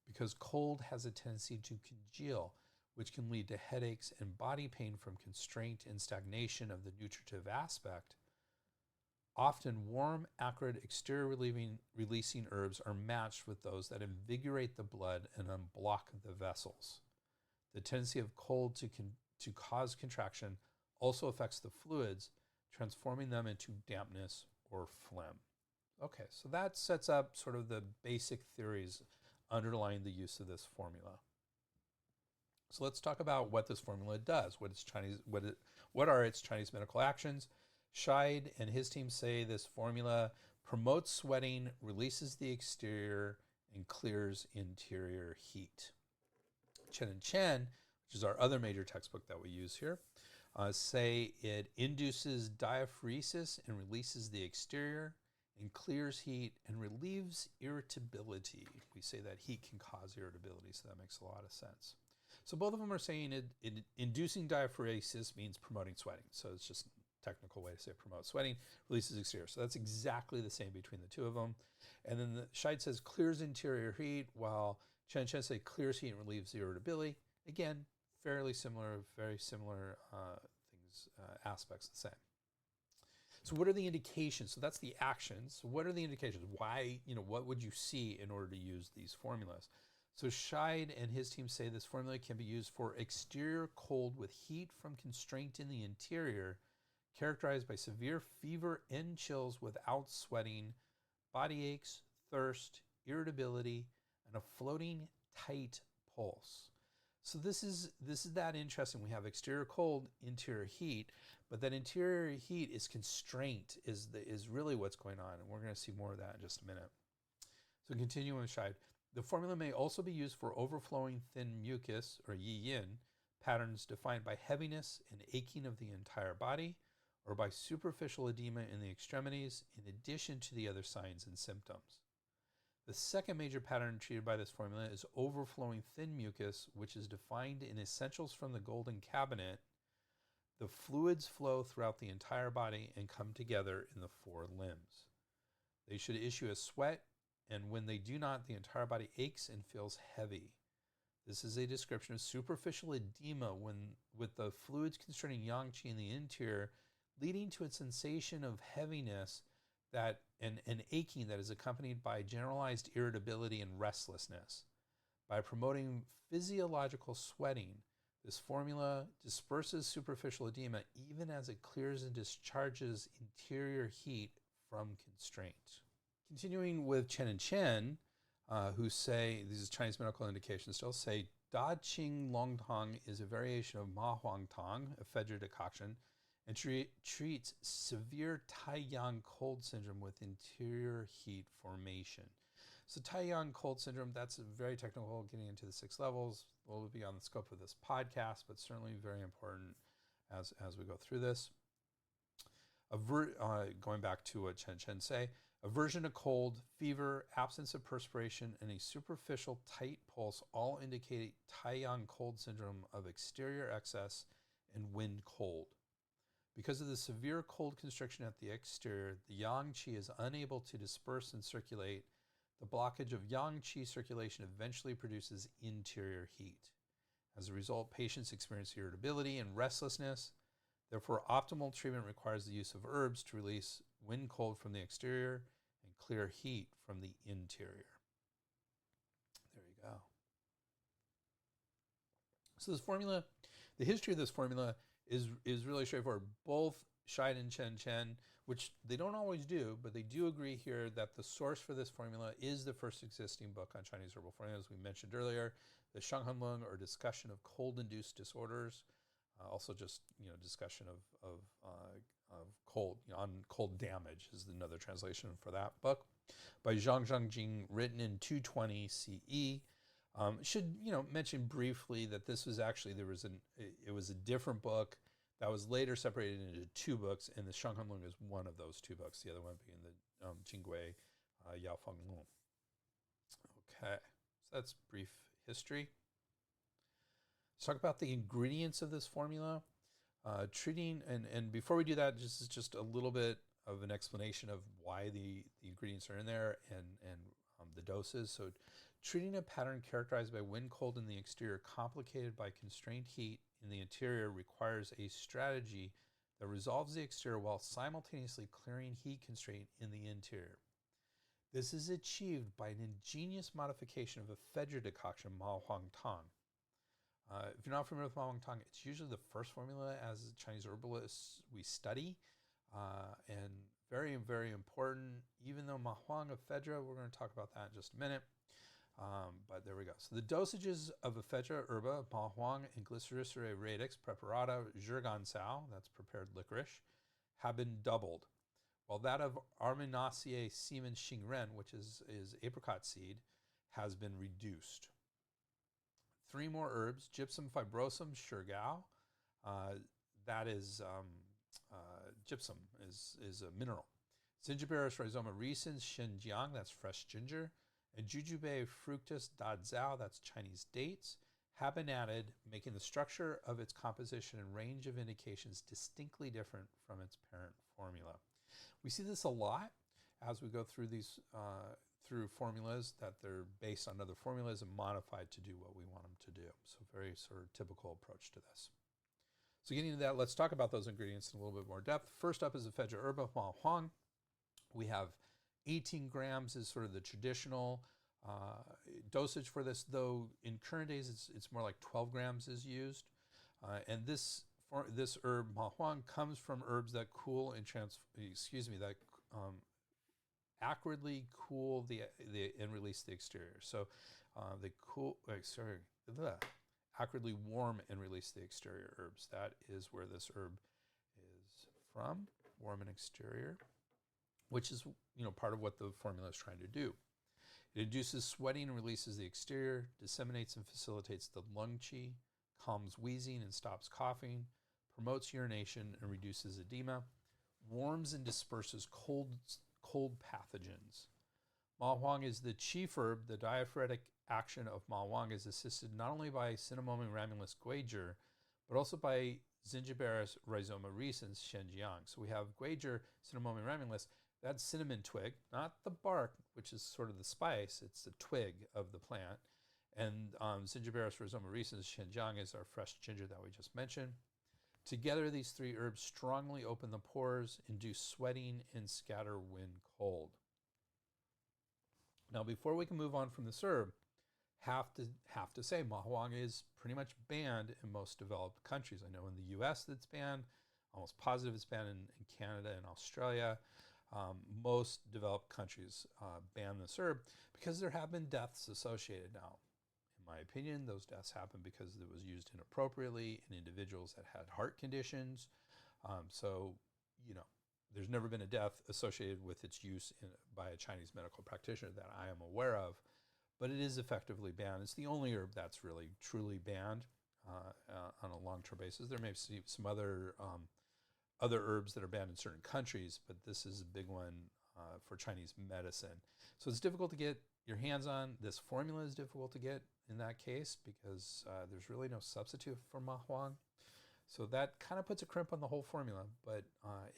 Because cold has a tendency to congeal, which can lead to headaches and body pain from constraint and stagnation of the nutritive aspect, Often warm, acrid, exterior-releasing herbs are matched with those that invigorate the blood and unblock the vessels. The tendency of cold to cause contraction also affects the fluids, transforming them into dampness or phlegm. Okay, so that sets up sort of the basic theories underlying the use of this formula. So let's talk about what this formula does. What are its Chinese medical actions? Scheid and his team say this formula promotes sweating, releases the exterior, and clears interior heat. Chen and Chen, which is our other major textbook that we use here, say it induces diaphoresis and releases the exterior, and clears heat and relieves irritability. We say that heat can cause irritability, so that makes a lot of sense. So both of them are saying inducing diaphoresis means promoting sweating. So it's just a technical way to say promote sweating, releases exterior. So that's exactly the same between the two of them. And then the Scheid says clears interior heat, while Chen say clears heat and relieves irritability. Again, fairly similar, very similar things, aspects the same. So what are the indications? So that's the actions. So what are the indications? Why, what would you see in order to use these formulas? So Scheid and his team say this formula can be used for exterior cold with heat from constraint in the interior, characterized by severe fever and chills without sweating, body aches, thirst, irritability, and a floating tight pulse. So this is that interesting. We have exterior cold, interior heat, but that interior heat is constraint is really what's going on, and we're going to see more of that in just a minute. So continuing with Scheid, the formula may also be used for overflowing thin mucus or yi yin patterns defined by heaviness and aching of the entire body, or by superficial edema in the extremities, in addition to the other signs and symptoms. The second major pattern treated by this formula is overflowing thin mucus, which is defined in Essentials from the Golden Cabinet. The fluids flow throughout the entire body and come together in the four limbs. They should issue a sweat, and when they do not, the entire body aches and feels heavy. This is a description of superficial edema with the fluids constraining yang qi in the interior, leading to a sensation of heaviness and aching that is accompanied by generalized irritability and restlessness. By promoting physiological sweating, this formula disperses superficial edema even as it clears and discharges interior heat from constraint. Continuing with Chen and Chen, who say, these Chinese medical indications still say, Da Qing Long Tang is a variation of Ma Huang Tang, a Fedra decoction, and treats severe Taiyang cold syndrome with interior heat formation. So Taiyang cold syndrome, that's very technical, getting into the 6 levels. Will be on the scope of this podcast, but certainly very important as we go through this. Going back to what Chen say, aversion to cold, fever, absence of perspiration, and a superficial tight pulse all indicate Taiyang cold syndrome of exterior excess and wind cold. Because of the severe cold constriction at the exterior, the yang qi is unable to disperse and circulate. The blockage of yang qi circulation eventually produces interior heat. As a result, patients experience irritability and restlessness. Therefore, optimal treatment requires the use of herbs to release wind cold from the exterior and clear heat from the interior. There you go. So this formula, the history of this formula is really straightforward. Both Scheid and Chen, which they don't always do, but they do agree here that the source for this formula is the first existing book on Chinese herbal formulas we mentioned earlier, the Shanghanlong, or Discussion of Cold-Induced Disorders. Also just, discussion of cold, on cold damage is another translation for that book, by Zhang Zhangjing, written in 220 CE. Should mention briefly that this was actually it was a different book that was later separated into 2 books, and the Shanghanlong is one of those 2 books. The other one being the Jingui Yaofeng Lung. Okay, so that's brief history. Let's talk about the ingredients of this formula. Treating and before we do that, just a little bit of an explanation of why the ingredients are in there and the doses. So, treating a pattern characterized by wind cold in the exterior, complicated by constrained heat in the interior, requires a strategy that resolves the exterior while simultaneously clearing heat constraint in the interior. This is achieved by an ingenious modification of a Phaedra decoction, Ma Huang Tang. If you're not familiar with Ma Huang Tang, it's usually the first formula as Chinese herbalists we study, and very, very important. Even though Ma Huang of Phaedra, we're going to talk about that in just a minute. But there we go. So the dosages of Ephedra herba, Ma Huang, and Glycericerae radix preparata Zhigansao, that's prepared licorice, have been doubled, while that of Arminaceae semen Xingren, which is apricot seed, has been reduced. 3 more herbs, Gypsum fibrosum Shurgao, that is gypsum is a mineral. Zingiberis rhizoma recens Xinjiang, that's fresh ginger, and Jujube fructus dadzao, that's Chinese dates, have been added, making the structure of its composition and range of indications distinctly different from its parent formula. We see this a lot as we go through these through formulas, that they're based on other formulas and modified to do what we want them to do. So very sort of typical approach to this. So getting into that, let's talk about those ingredients in a little bit more depth. First up is Ephedra herba, Ma Huang. We have 18 grams is sort of the traditional dosage for this, though in current days it's more like 12 grams is used. And this herb, Ma Huang, comes from herbs that cool and acridly cool and release the exterior. So they acridly warm and release the exterior herbs. That is where this herb is from, warm and exterior, which is part of what the formula is trying to do. It induces sweating and releases the exterior, disseminates and facilitates the lung qi, calms wheezing and stops coughing, promotes urination and reduces edema, warms and disperses cold pathogens. Ma Huang is the chief herb. The diaphoretic action of Ma Huang is assisted not only by Cinnamomum ramulus guager, but also by Zingiberis rhizoma recens Xinjiang. So we have guager, Cinnamomum ramulus. That's cinnamon twig, not the bark, which is sort of the spice. It's the twig of the plant. And Zingiberis rhizoma recens Xinjiang is our fresh ginger that we just mentioned. Together, these 3 herbs strongly open the pores, induce sweating, and scatter when cold. Now, before we can move on from this herb, have to say Ma Huang is pretty much banned in most developed countries. I know in the U.S. it's banned, almost positive it's banned in Canada and Australia. Most developed countries ban this herb because there have been deaths associated. Now, in my opinion, those deaths happened because it was used inappropriately in individuals that had heart conditions. There's never been a death associated with its use by a Chinese medical practitioner that I am aware of, but it is effectively banned. It's the only herb that's really truly banned on a long-term basis. There may be some other herbs that are banned in certain countries, but this is a big one for Chinese medicine. So it's difficult to get your hands on. This formula is difficult to get in that case because there's really no substitute for Ma Huang. So that kind of puts a crimp on the whole formula, but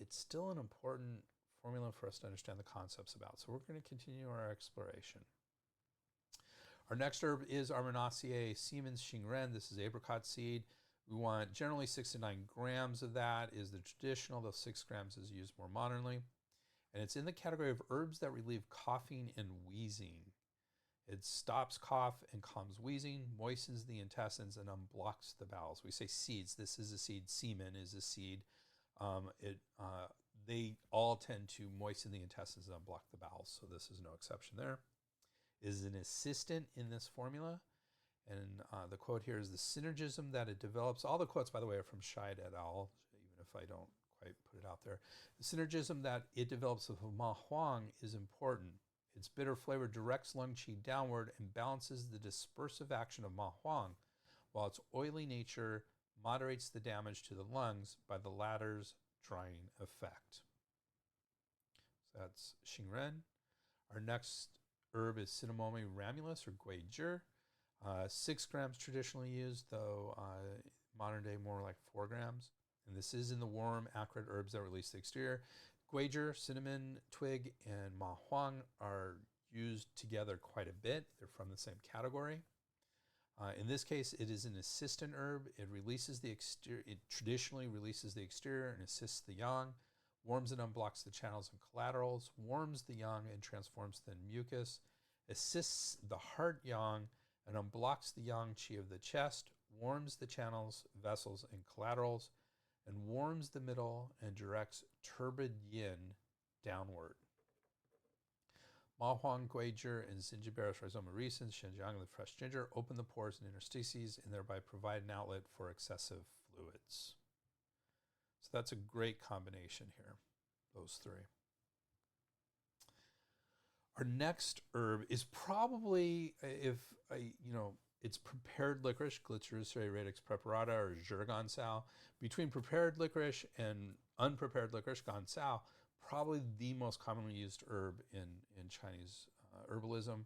it's still an important formula for us to understand the concepts about. So we're going to continue our exploration. Our next herb is Arminaceae siemens Xingren. This is apricot seed. We want generally 6 to 9 grams of that is the traditional, though 6 grams is used more modernly. And it's in the category of herbs that relieve coughing and wheezing. It stops cough and calms wheezing, moistens the intestines, and unblocks the bowels. We say seeds. This is a seed. Semen is a seed. They all tend to moisten the intestines and unblock the bowels, so this is no exception there. It is an assistant in this formula. And the quote here is the synergism that it develops. All the quotes, by the way, are from Scheid et al., even if I don't quite put it out there. The synergism that it develops with Ma Huang is important. Its bitter flavor directs lung qi downward and balances the dispersive action of Ma Huang, while its oily nature moderates the damage to the lungs by the latter's drying effect. So that's Xingren. Our next herb is Cinnamomum ramulus or guager. 6 grams traditionally used, though modern day more like 4 grams. And this is in the warm, acrid herbs that release the exterior. Guager, cinnamon twig, and Ma Huang are used together quite a bit. They're from the same category. In this case, it is an assistant herb. It releases the exterior. It traditionally releases the exterior and assists the yang, warms and unblocks the channels and collaterals, warms the yang and transforms thin mucus, assists the heart yang and unblocks the yang qi of the chest, warms the channels, vessels, and collaterals, and warms the middle and directs turbid yin downward. Ma Huang Guizhi and Zingiberis rhizoma recens, Shenjiang, the fresh ginger, open the pores and interstices and thereby provide an outlet for excessive fluids. So that's a great combination here, those three. Our next herb is probably, it's prepared licorice, Glycerosa radix preparata, or Zhigansao. Between prepared licorice and unprepared licorice, gansao, probably the most commonly used herb in Chinese herbalism.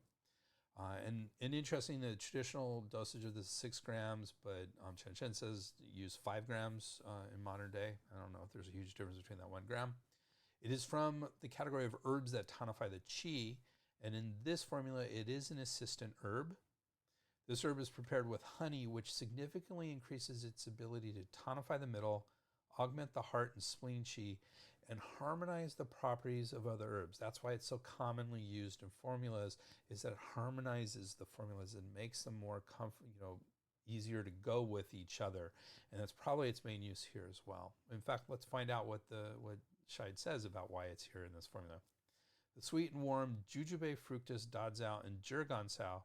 And interesting, the traditional dosage of this is 6 grams, but Chen Chen says use 5 grams in modern day. I don't know if there's a huge difference between that 1 gram. It is from the category of herbs that tonify the qi, and in this formula, it is an assistant herb. This herb is prepared with honey, which significantly increases its ability to tonify the middle, augment the heart and spleen qi, and harmonize the properties of other herbs. That's why it's so commonly used in formulas, is that it harmonizes the formulas and makes them more easier to go with each other. And that's probably its main use here as well. In fact, let's find out what Scheid says about why it's here in this formula. The sweet and warm jujube, fructus, dadzao, and zhigansao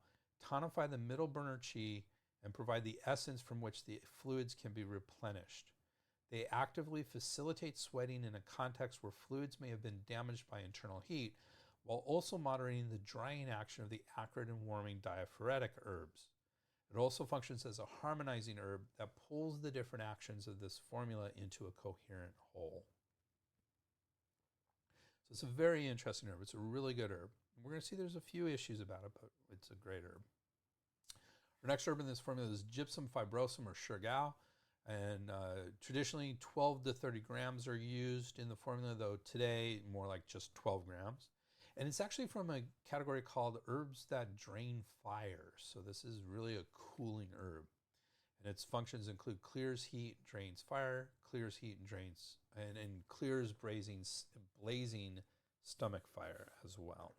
tonify the middle burner qi and provide the essence from which the fluids can be replenished. They actively facilitate sweating in a context where fluids may have been damaged by internal heat, while also moderating the drying action of the acrid and warming diaphoretic herbs. It also functions as a harmonizing herb that pulls the different actions of this formula into a coherent whole. So it's a very interesting herb. It's a really good herb. We're going to see there's a few issues about it, but it's a great herb. Our next herb in this formula is gypsum fibrosum, or shigao. And traditionally 12 to 30 grams are used in the formula, though today more like just 12 grams. And it's actually from a category called herbs that drain fire. So this is really a cooling herb. And its functions include clears heat, drains fire, clears heat and drains, and clears blazing stomach fire as well.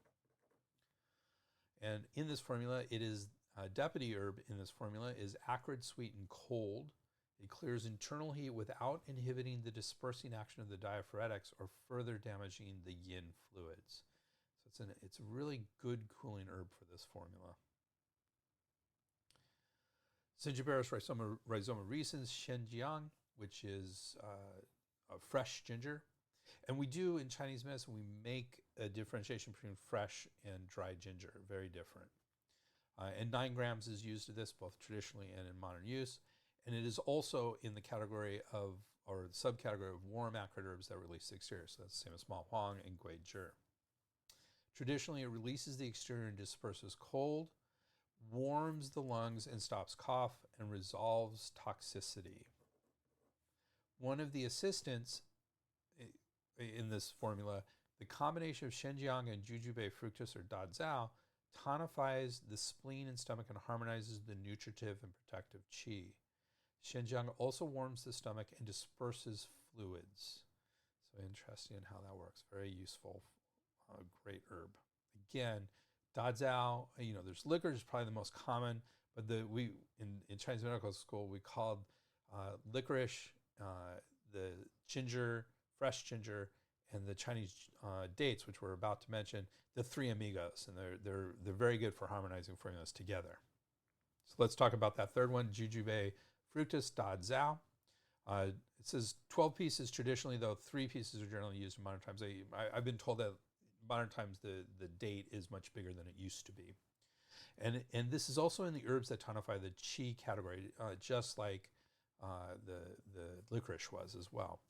And in this formula, it is deputy herb in this formula is acrid, sweet, and cold. It clears internal heat without inhibiting the dispersing action of the diaphoretics or further damaging the yin fluids. So it's a really good cooling herb for this formula. Zingiberis rhizoma recens, Shenjiang, which is a fresh ginger. And we do, in Chinese medicine, we make a differentiation between fresh and dry ginger, very different. And 9 grams is used of this, both traditionally and in modern use. And it is also in the category of, or the subcategory of warm acrid herbs that release the exterior. So that's the same as Ma Huang and Guizhi. Traditionally, it releases the exterior and disperses cold, warms the lungs and stops cough, and resolves toxicity. One of the assistants in this formula, the combination of Shenjiang and jujube, fructus, or dadzao, tonifies the spleen and stomach and harmonizes the nutritive and protective qi. Shenjiang also warms the stomach and disperses fluids. So interesting in how that works. Very useful, great herb. Again, dadzao, there's licorice is probably the most common, but in Chinese medical school, we called licorice, the ginger, fresh ginger, and the Chinese dates, which we're about to mention, the 3 amigos, and they're very good for harmonizing formulas together. So let's talk about that third one, jujube, fructus, dadzao. It says 12 pieces traditionally, though 3 pieces are generally used in modern times. I've been told that in modern times the date is much bigger than it used to be. And this is also in the herbs that tonify the qi category, just like the licorice was as well.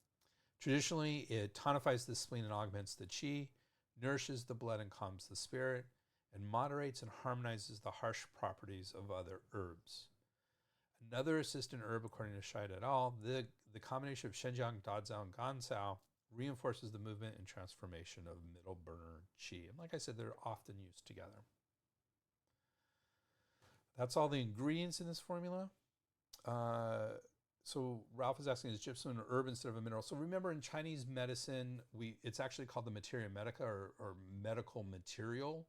Traditionally, it tonifies the spleen and augments the qi, nourishes the blood and calms the spirit, and moderates and harmonizes the harsh properties of other herbs. Another assistant herb, according to Scheid et al., the combination of Shenjiang, dadzao, and gansao reinforces the movement and transformation of middle burner qi. And like I said, they're often used together. That's all the ingredients in this formula. So Ralph is asking, is gypsum an herb instead of a mineral? So remember, in Chinese medicine, it's actually called the materia medica, or medical material.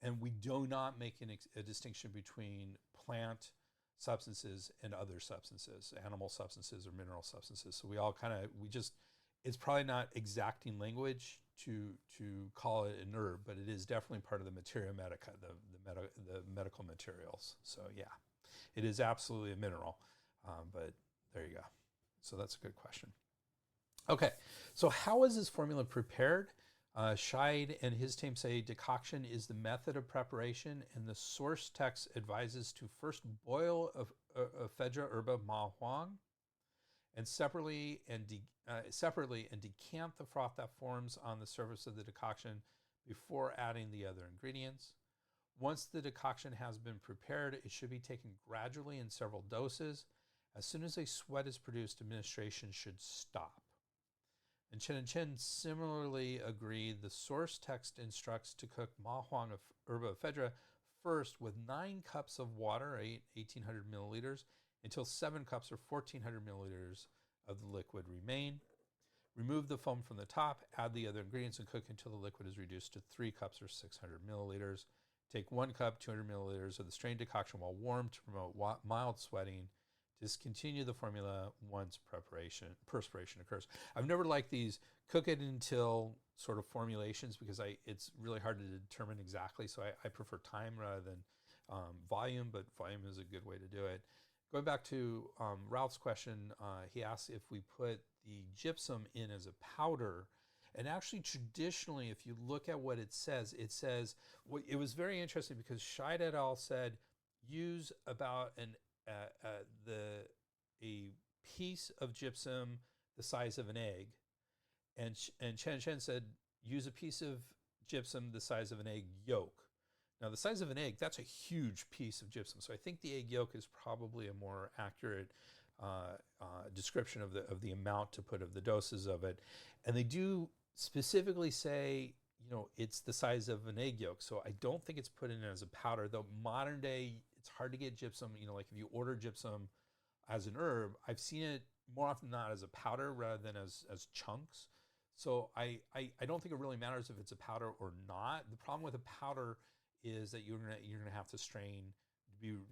And we do not make a distinction between plant substances and other substances, animal substances or mineral substances. So it's probably not exacting language to call it an herb, but it is definitely part of the materia medica, the medical materials. So yeah, it is absolutely a mineral, but there you go. So that's a good question. Okay, so how is this formula prepared? Scheid and his team say decoction is the method of preparation, and the source text advises to first boil a fedra herba ma huang, and separately and decant the froth that forms on the surface of the decoction before adding the other ingredients. Once the decoction has been prepared, it should be taken gradually in several doses. As soon as a sweat is produced, administration should stop. And Chen similarly agreed. The source text instructs to cook ma huang of herba ephedra first with 9 cups of water, 1,800 milliliters, until 7 cups or 1,400 milliliters of the liquid remain. Remove the foam from the top, add the other ingredients, and cook until the liquid is reduced to 3 cups or 600 milliliters. Take 1 cup, 200 milliliters of the strained decoction while warm to promote mild sweating. Discontinue the formula once perspiration occurs. I've never liked these cook it until sort of formulations because it's really hard to determine exactly. So I prefer time rather than volume, but volume is a good way to do it. Going back to Ralph's question, he asked if we put the gypsum in as a powder. And actually, traditionally, if you look at what it says, it was very interesting because Scheid et al. Said use about a piece of gypsum the size of an egg, and Chen said use a piece of gypsum the size of an egg yolk. Now the size of an egg, that's a huge piece of gypsum, so I think the egg yolk is probably a more accurate description of the amount to put of the doses of it. And they do specifically say, it's the size of an egg yolk, so I don't think it's put in as a powder, though modern day it's hard to get gypsum. Like if you order gypsum as an herb, I've seen it more often than not as a powder rather than as chunks. So I don't think it really matters if it's a powder or not. The problem with a powder is that you're gonna have to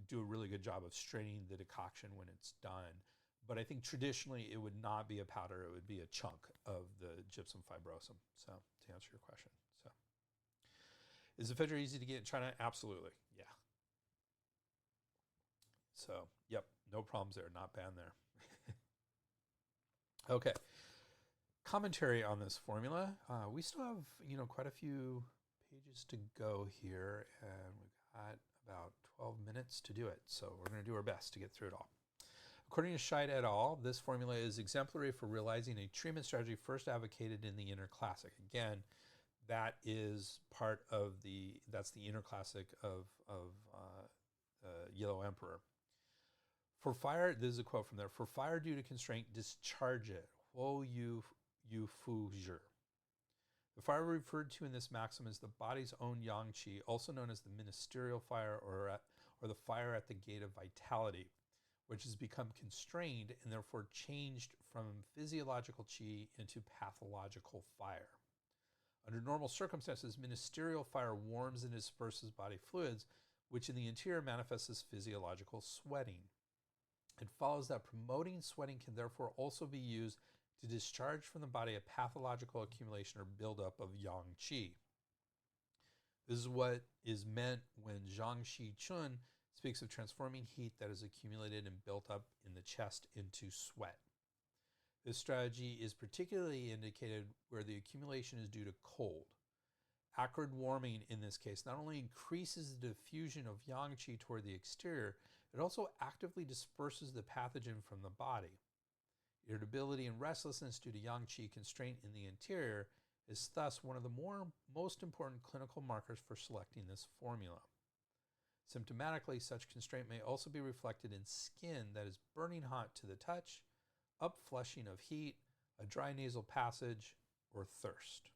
do a really good job of straining the decoction when it's done. But I think traditionally it would not be a powder; it would be a chunk of the gypsum fibrosum. So to answer your question, so is ephedra easy to get in China? Absolutely, yeah. So, yep, no problems there, not banned there. Okay, commentary on this formula. We still have, quite a few pages to go here, and we've got about 12 minutes to do it. So we're going to do our best to get through it all. According to Scheid et al., this formula is exemplary for realizing a treatment strategy first advocated in the Inner Classic. Again, that is that's the Inner Classic of Yellow Emperor. For fire, this is a quote from there, for fire due to constraint, discharge it. Wo yu fu zhi. The fire referred to in this maxim is the body's own yang qi, also known as the ministerial fire or the fire at the gate of vitality, which has become constrained and therefore changed from physiological qi into pathological fire. Under normal circumstances, ministerial fire warms and disperses body fluids, which in the interior manifests as physiological sweating. It follows that promoting sweating can therefore also be used to discharge from the body a pathological accumulation or buildup of yang qi. This is what is meant when Zhang Shi Chun speaks of transforming heat that is accumulated and built up in the chest into sweat. This strategy is particularly indicated where the accumulation is due to cold. Acrid warming in this case not only increases the diffusion of yang qi toward the exterior, it also actively disperses the pathogen from the body. Irritability and restlessness due to yang qi constraint in the interior is thus one of the most important clinical markers for selecting this formula. Symptomatically, such constraint may also be reflected in skin that is burning hot to the touch, upflushing of heat, a dry nasal passage, or thirst.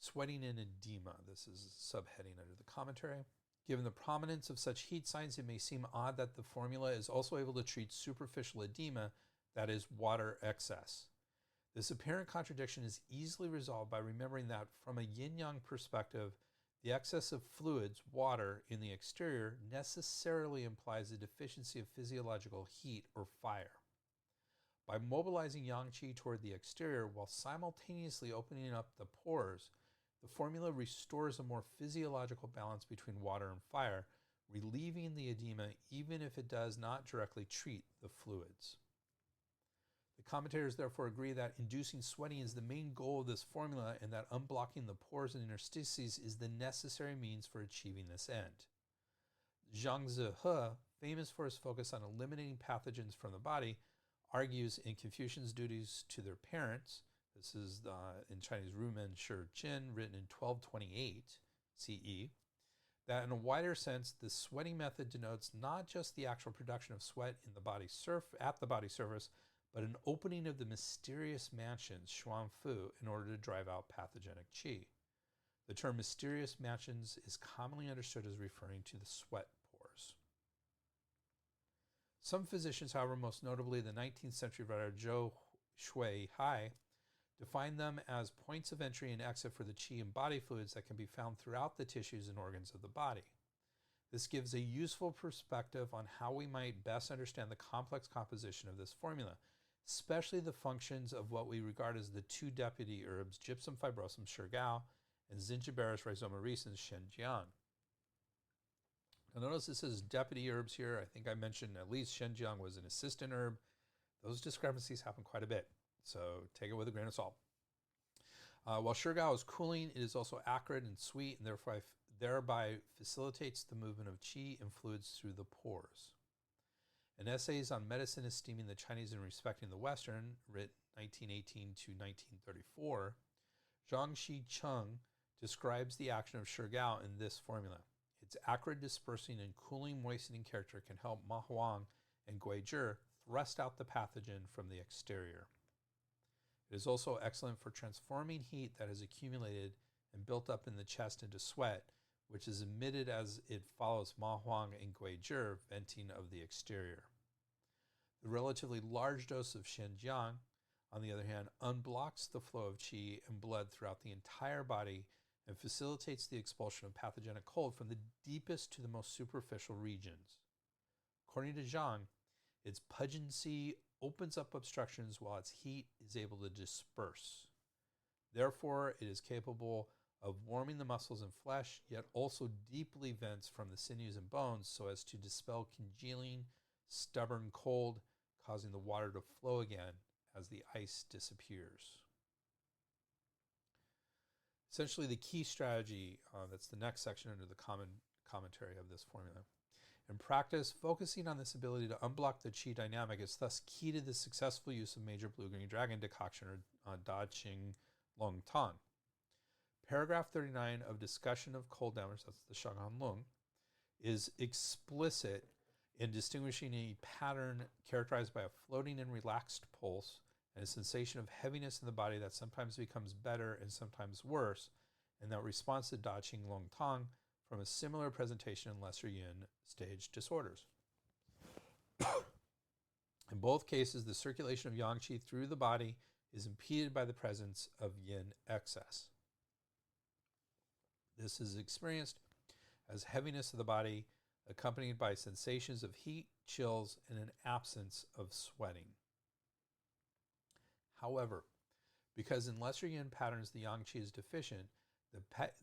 Sweating and edema. This is a subheading under the commentary. Given the prominence of such heat signs, it may seem odd that the formula is also able to treat superficial edema, that is, water excess. This apparent contradiction is easily resolved by remembering that from a yin-yang perspective, the excess of fluids, water, in the exterior necessarily implies a deficiency of physiological heat or fire. By mobilizing yang qi toward the exterior while simultaneously opening up the pores, the formula restores a more physiological balance between water and fire, relieving the edema even if it does not directly treat the fluids. The commentators therefore agree that inducing sweating is the main goal of this formula and that unblocking the pores and interstices is the necessary means for achieving this end. Zhang Zihe, famous for his focus on eliminating pathogens from the body, argues in Confucian's Duties to Their Parents, this is in Chinese Rumen Shi Qin, written in 1228 CE, that in a wider sense, the sweating method denotes not just the actual production of sweat in the body at the body surface, but an opening of the mysterious mansions, xuan fu, in order to drive out pathogenic qi. The term mysterious mansions is commonly understood as referring to the sweat pores. Some physicians, however, most notably the 19th century writer Zhou Shui Hai, define them as points of entry and exit for the qi and body fluids that can be found throughout the tissues and organs of the body. This gives a useful perspective on how we might best understand the complex composition of this formula, especially the functions of what we regard as the two deputy herbs, Gypsum fibrosum Shirgao and Zingiberis rhizomarescens Shenjiang. Now notice this is deputy herbs here. I think I mentioned at least Shenjiang was an assistant herb. Those discrepancies happen quite a bit, so take it with a grain of salt. While Shirgao is cooling, it is also acrid and sweet and thereby facilitates the movement of qi and fluids through the pores. In Essays on Medicine Esteeming the Chinese and Respecting the Western, written 1918 to 1934, Zhang Shicheng describes the action of Shirgao in this formula. Its acrid dispersing and cooling moistening character can help Ma Huang and Guizhi thrust out the pathogen from the exterior. It is also excellent for transforming heat that has accumulated and built up in the chest into sweat, which is emitted as it follows Ma Huang and Guizhi venting of the exterior. The relatively large dose of Shenjiang, on the other hand, unblocks the flow of qi and blood throughout the entire body and facilitates the expulsion of pathogenic cold from the deepest to the most superficial regions. According to Zhang, its pungency opens up obstructions while its heat is able to disperse. Therefore, it is capable of warming the muscles and flesh, yet also deeply vents from the sinews and bones so as to dispel congealing, stubborn cold, causing the water to flow again as the ice disappears. Essentially, the key strategy, that's the next section under the commentary of this formula. In practice, focusing on this ability to unblock the qi dynamic is thus key to the successful use of major Bluegreen Dragon Decoction, or Da Qing Long Tang. Paragraph 39 of Discussion of Cold Damage, that's the Shagan Lung, is explicit in distinguishing a pattern characterized by a floating and relaxed pulse and a sensation of heaviness in the body that sometimes becomes better and sometimes worse, and that responds to Da Qing Long Tang from a similar presentation in lesser yin stage disorders. In both cases, the circulation of yang qi through the body is impeded by the presence of yin excess. This is experienced as heaviness of the body accompanied by sensations of heat, chills, and an absence of sweating. However, because in lesser yin patterns the yang qi is deficient,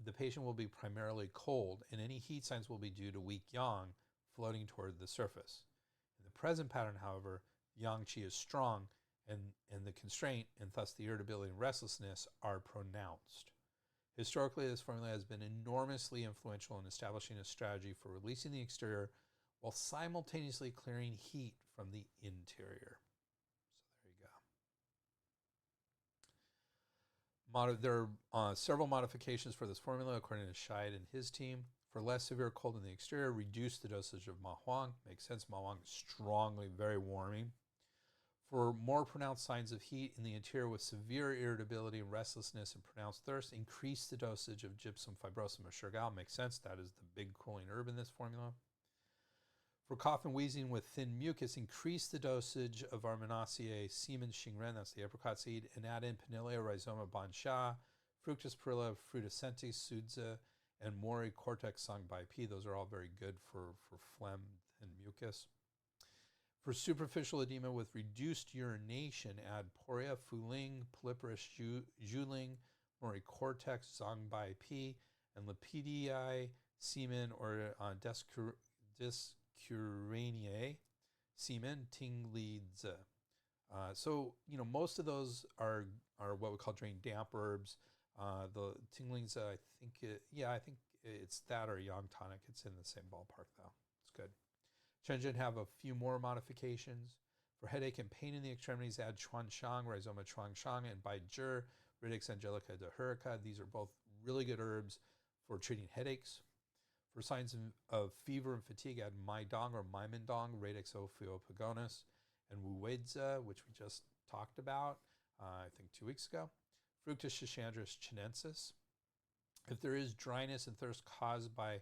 the patient will be primarily cold, and any heat signs will be due to weak yang floating toward the surface. In the present pattern, however, yang qi is strong, and the constraint, and thus the irritability and restlessness, are pronounced. Historically, this formula has been enormously influential in establishing a strategy for releasing the exterior while simultaneously clearing heat from the interior. So there you go. There are several modifications for this formula, according to Scheid and his team. For less severe cold in the exterior, reduce the dosage of Ma Huang. Makes sense, Ma Huang is strongly, very warming. For more pronounced signs of heat in the interior with severe irritability, restlessness, and pronounced thirst, increase the dosage of gypsum fibrosum or Shergal. Makes sense. That is the big cooling herb in this formula. For cough and wheezing with thin mucus, increase the dosage of Arminaceae semen Xingren, that's the apricot seed, and add in Pinellia rhizoma bansha, Fructus perilla, Frutescenti sudza, and Mori cortex sangbai P. Those are all very good for phlegm and mucus. For superficial edema with reduced urination, add Poria, Fuling, Polyporus Juling, Mori cortex zangbai P, and Lepidii semen or Descuraniae semen Tinglidze. So, most of those are what we call drain damp herbs. The Tinglings, I think it's that or Yang tonic. It's in the same ballpark though. It's good. Chenjin have a few more modifications. For headache and pain in the extremities, add Chuanshang, Rhizoma Chuanshang, and Baijir, Ridix Angelica de Hurica. These are both really good herbs for treating headaches. For signs of fever and fatigue, add Maidong or Maimendong, Radix Ophiopagonus, and Wuwedza, which we just talked about, I think 2 weeks ago. Fructus Shashandris chinensis. If there is dryness and thirst caused by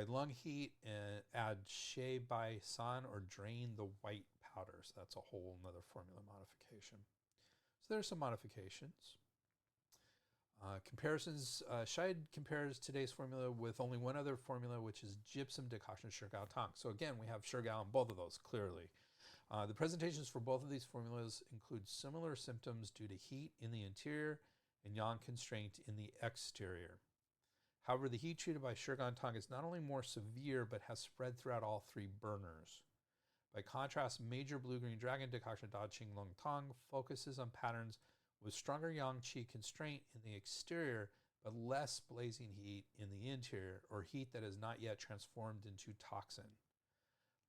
lung heat, add Shea Bai San or drain the white powders. That's a whole nother formula modification. So there's some modifications. Comparisons. Scheid compares today's formula with only one other formula, which is gypsum decoction Shergao Tang. So again, we have Shergao in both of those, clearly. The presentations for both of these formulas include similar symptoms due to heat in the interior and yang constraint in the exterior. However, the heat treated by Shergao Tang is not only more severe, but has spread throughout all three burners. By contrast, major Bluegreen Dragon Decoction Qing Long Tang focuses on patterns with stronger yang qi constraint in the exterior, but less blazing heat in the interior, or heat that is not yet transformed into toxin.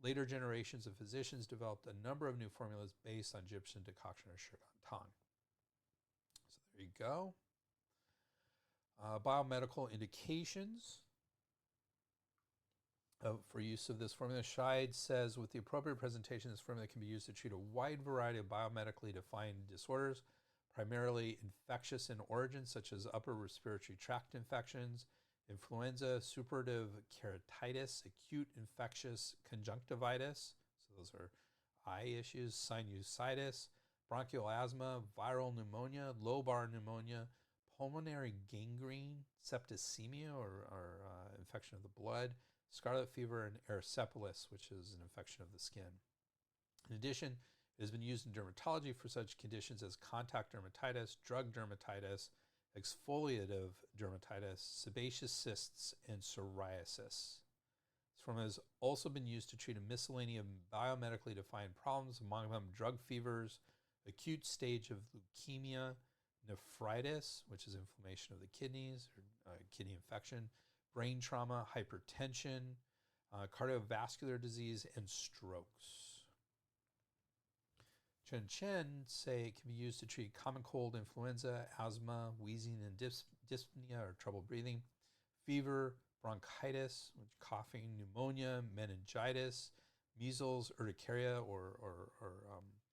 Later generations of physicians developed a number of new formulas based on gypsum decoction or Shergao Tang. So there you go. Biomedical indications for use of this formula. Scheid says, with the appropriate presentation, this formula can be used to treat a wide variety of biomedically defined disorders, primarily infectious in origin, such as upper respiratory tract infections, influenza, suppurative keratitis, acute infectious conjunctivitis, so those are eye issues, sinusitis, bronchial asthma, viral pneumonia, lobar pneumonia, pulmonary gangrene, septicemia or infection of the blood, scarlet fever, and erysipelas, which is an infection of the skin. In addition, it has been used in dermatology for such conditions as contact dermatitis, drug dermatitis, exfoliative dermatitis, sebaceous cysts, and psoriasis. This formula has also been used to treat a miscellany of biomedically defined problems, among them drug fevers, acute stage of leukemia, nephritis, which is inflammation of the kidneys, or kidney infection, brain trauma, hypertension, cardiovascular disease, and strokes. Chen say it can be used to treat common cold, influenza, asthma, wheezing and dyspnea or trouble breathing, fever, bronchitis, coughing, pneumonia, meningitis, measles, urticaria or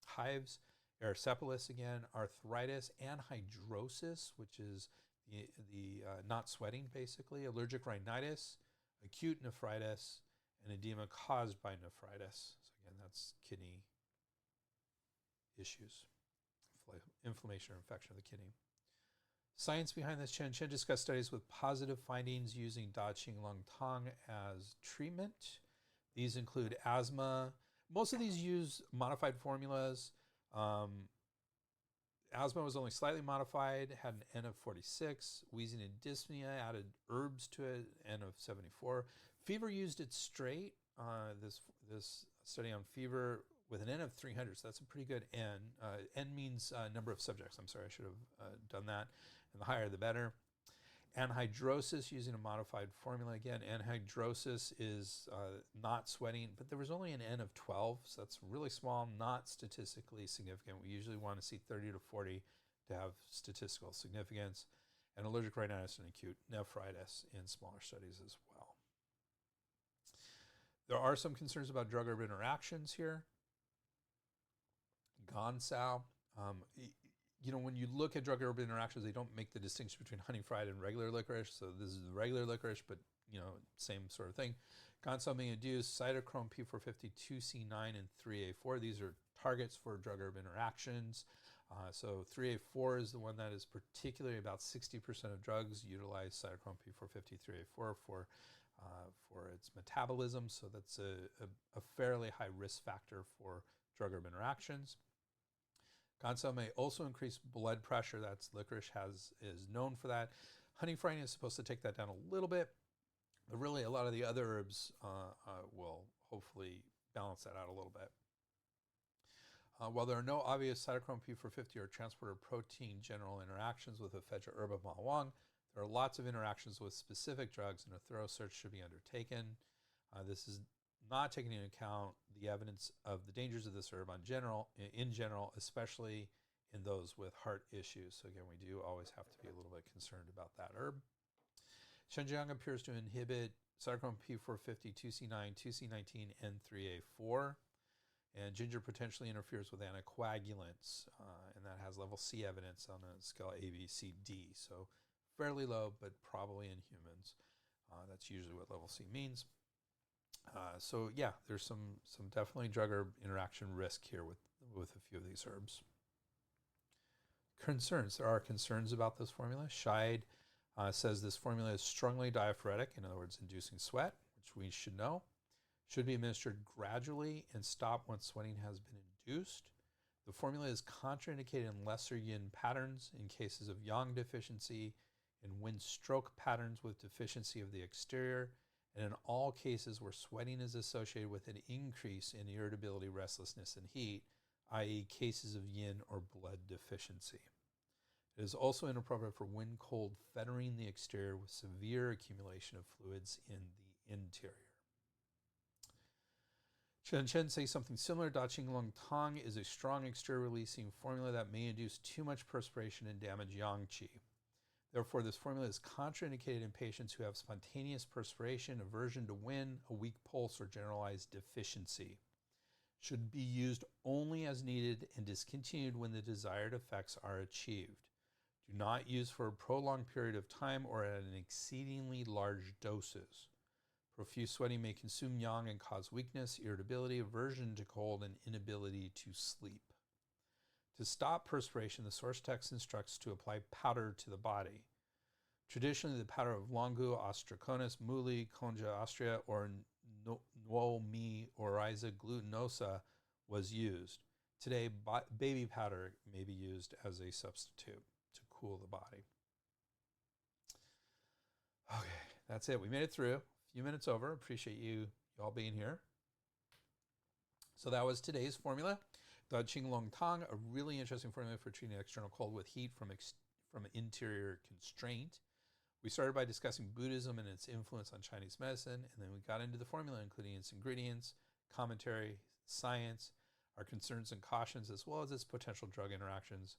hives, erysipelas again, arthritis, anhidrosis, which is the not sweating basically, allergic rhinitis, acute nephritis, and edema caused by nephritis. So again, that's kidney issues, inflammation or infection of the kidney. Science behind this. Chen discussed studies with positive findings using Qing Long Tang as treatment. These include asthma. Most of these use modified formulas. Asthma was only slightly modified, had an N of 46. Wheezing and dyspnea added herbs to it, N of 74. Fever used it straight. This study on fever with an N of 300, so that's a pretty good N. N means number of subjects. I'm sorry, I should have done that. And the higher, the better. Anhidrosis using a modified formula. Again, anhidrosis is not sweating, but there was only an N of 12, so that's really small, not statistically significant. We usually want to see 30 to 40 to have statistical significance. And allergic rhinitis and acute nephritis in smaller studies as well. There are some concerns about drug-herb interactions here. Gansao. When you look at drug-herb interactions, they don't make the distinction between honey fried and regular licorice. So this is regular licorice, but same sort of thing. Gansao may induce cytochrome P450, 2C9, and 3A4. These are targets for drug-herb interactions. So 3A4 is the one that is particularly about 60% of drugs utilize cytochrome P450, 3A4 for its metabolism. So that's a fairly high risk factor for drug-herb interactions. Gansao may also increase blood pressure. That's licorice is known for that. Honey frying is supposed to take that down a little bit, but really a lot of the other herbs will hopefully balance that out a little bit. While there are no obvious cytochrome P450 or transporter protein general interactions with ephedra herba mawang, there are lots of interactions with specific drugs, and a thorough search should be undertaken. This is not taking into account the evidence of the dangers of this herb in general, especially in those with heart issues. So again, we do always have to be a little bit concerned about that herb. Shenjiang appears to inhibit cytochrome P450, 2C9, 2C19, and 3A4. And ginger potentially interferes with anticoagulants, and that has level C evidence on a scale A, B, C, D. So fairly low, but probably in humans. That's usually what level C means. So yeah, there's some definitely drug-herb interaction risk here with a few of these herbs. Concerns. There are concerns about this formula. Scheid says this formula is strongly diaphoretic, in other words, inducing sweat, which we should know. Should be administered gradually and stop once sweating has been induced. The formula is contraindicated in lesser yin patterns in cases of yang deficiency, in wind stroke patterns with deficiency of the exterior, and in all cases where sweating is associated with an increase in irritability, restlessness, and heat, i.e. cases of yin or blood deficiency. It is also inappropriate for wind cold fettering the exterior with severe accumulation of fluids in the interior. Chen says something similar. Qing Long Tang is a strong exterior releasing formula that may induce too much perspiration and damage yang qi. Therefore, this formula is contraindicated in patients who have spontaneous perspiration, aversion to wind, a weak pulse, or generalized deficiency. Should be used only as needed and discontinued when the desired effects are achieved. Do not use for a prolonged period of time or at an exceedingly large doses. Profuse sweating may consume yang and cause weakness, irritability, aversion to cold, and inability to sleep. To stop perspiration, the source text instructs to apply powder to the body. Traditionally, the powder of Longu, Ostraconis, Muli, Conja Austria, or Nomi Oryza glutinosa was used. Today, baby powder may be used as a substitute to cool the body. Okay, that's it. We made it through. A few minutes over. Appreciate you all being here. So that was today's formula. The Qing Long Tang, a really interesting formula for treating external cold with heat from interior constraint. We started by discussing Buddhism and its influence on Chinese medicine, and then we got into the formula, including its ingredients, commentary, science, our concerns and cautions, as well as its potential drug interactions.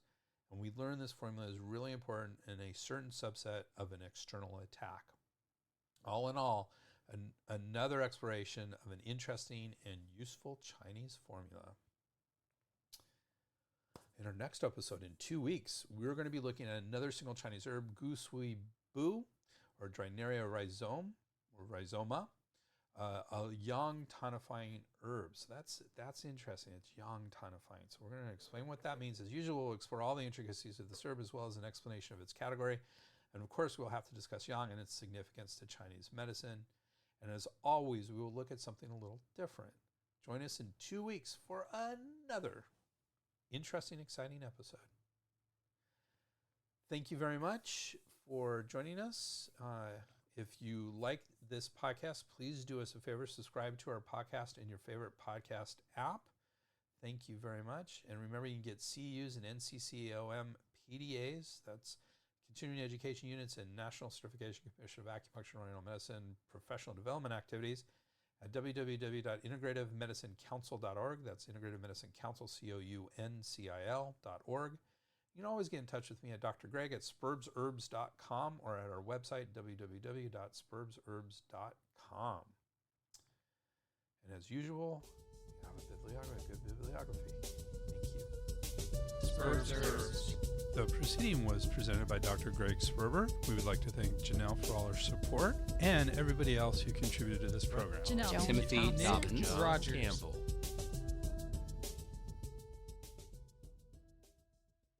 And we learned this formula is really important in a certain subset of an external attack. All in all, another exploration of an interesting and useful Chinese formula. In our next episode, in 2 weeks, we're going to be looking at another single Chinese herb, Gu Sui Bu, or Drinaria rhizoma, a yang tonifying herb. So that's interesting. It's yang tonifying. So we're going to explain what that means. As usual, we'll explore all the intricacies of this herb as well as an explanation of its category. And of course, we'll have to discuss yang and its significance to Chinese medicine. And as always, we will look at something a little different. Join us in 2 weeks for another interesting, exciting episode. Thank you very much for joining us. If you like this podcast, please do us a favor, subscribe to our podcast in your favorite podcast app. Thank you very much. And remember, you can get CEUs and NCCOM PDAs. That's Continuing Education Units and National Certification Commission of Acupuncture and Oriental Medicine professional development activities at www.integrativemedicinecouncil.org. That's Integrative Medicine Council, COUNCIL.org. You can always get in touch with me at Dr. Greg at spurbsherbs.com or at our website, www.spurbsherbs.com. And as usual, have a good bibliography. Thank you. The proceeding was presented by Dr. Greg Sperber. We would like to thank Janelle for all her support and everybody else who contributed to this program. Janelle. Timothy Dobbins, Roger Campbell,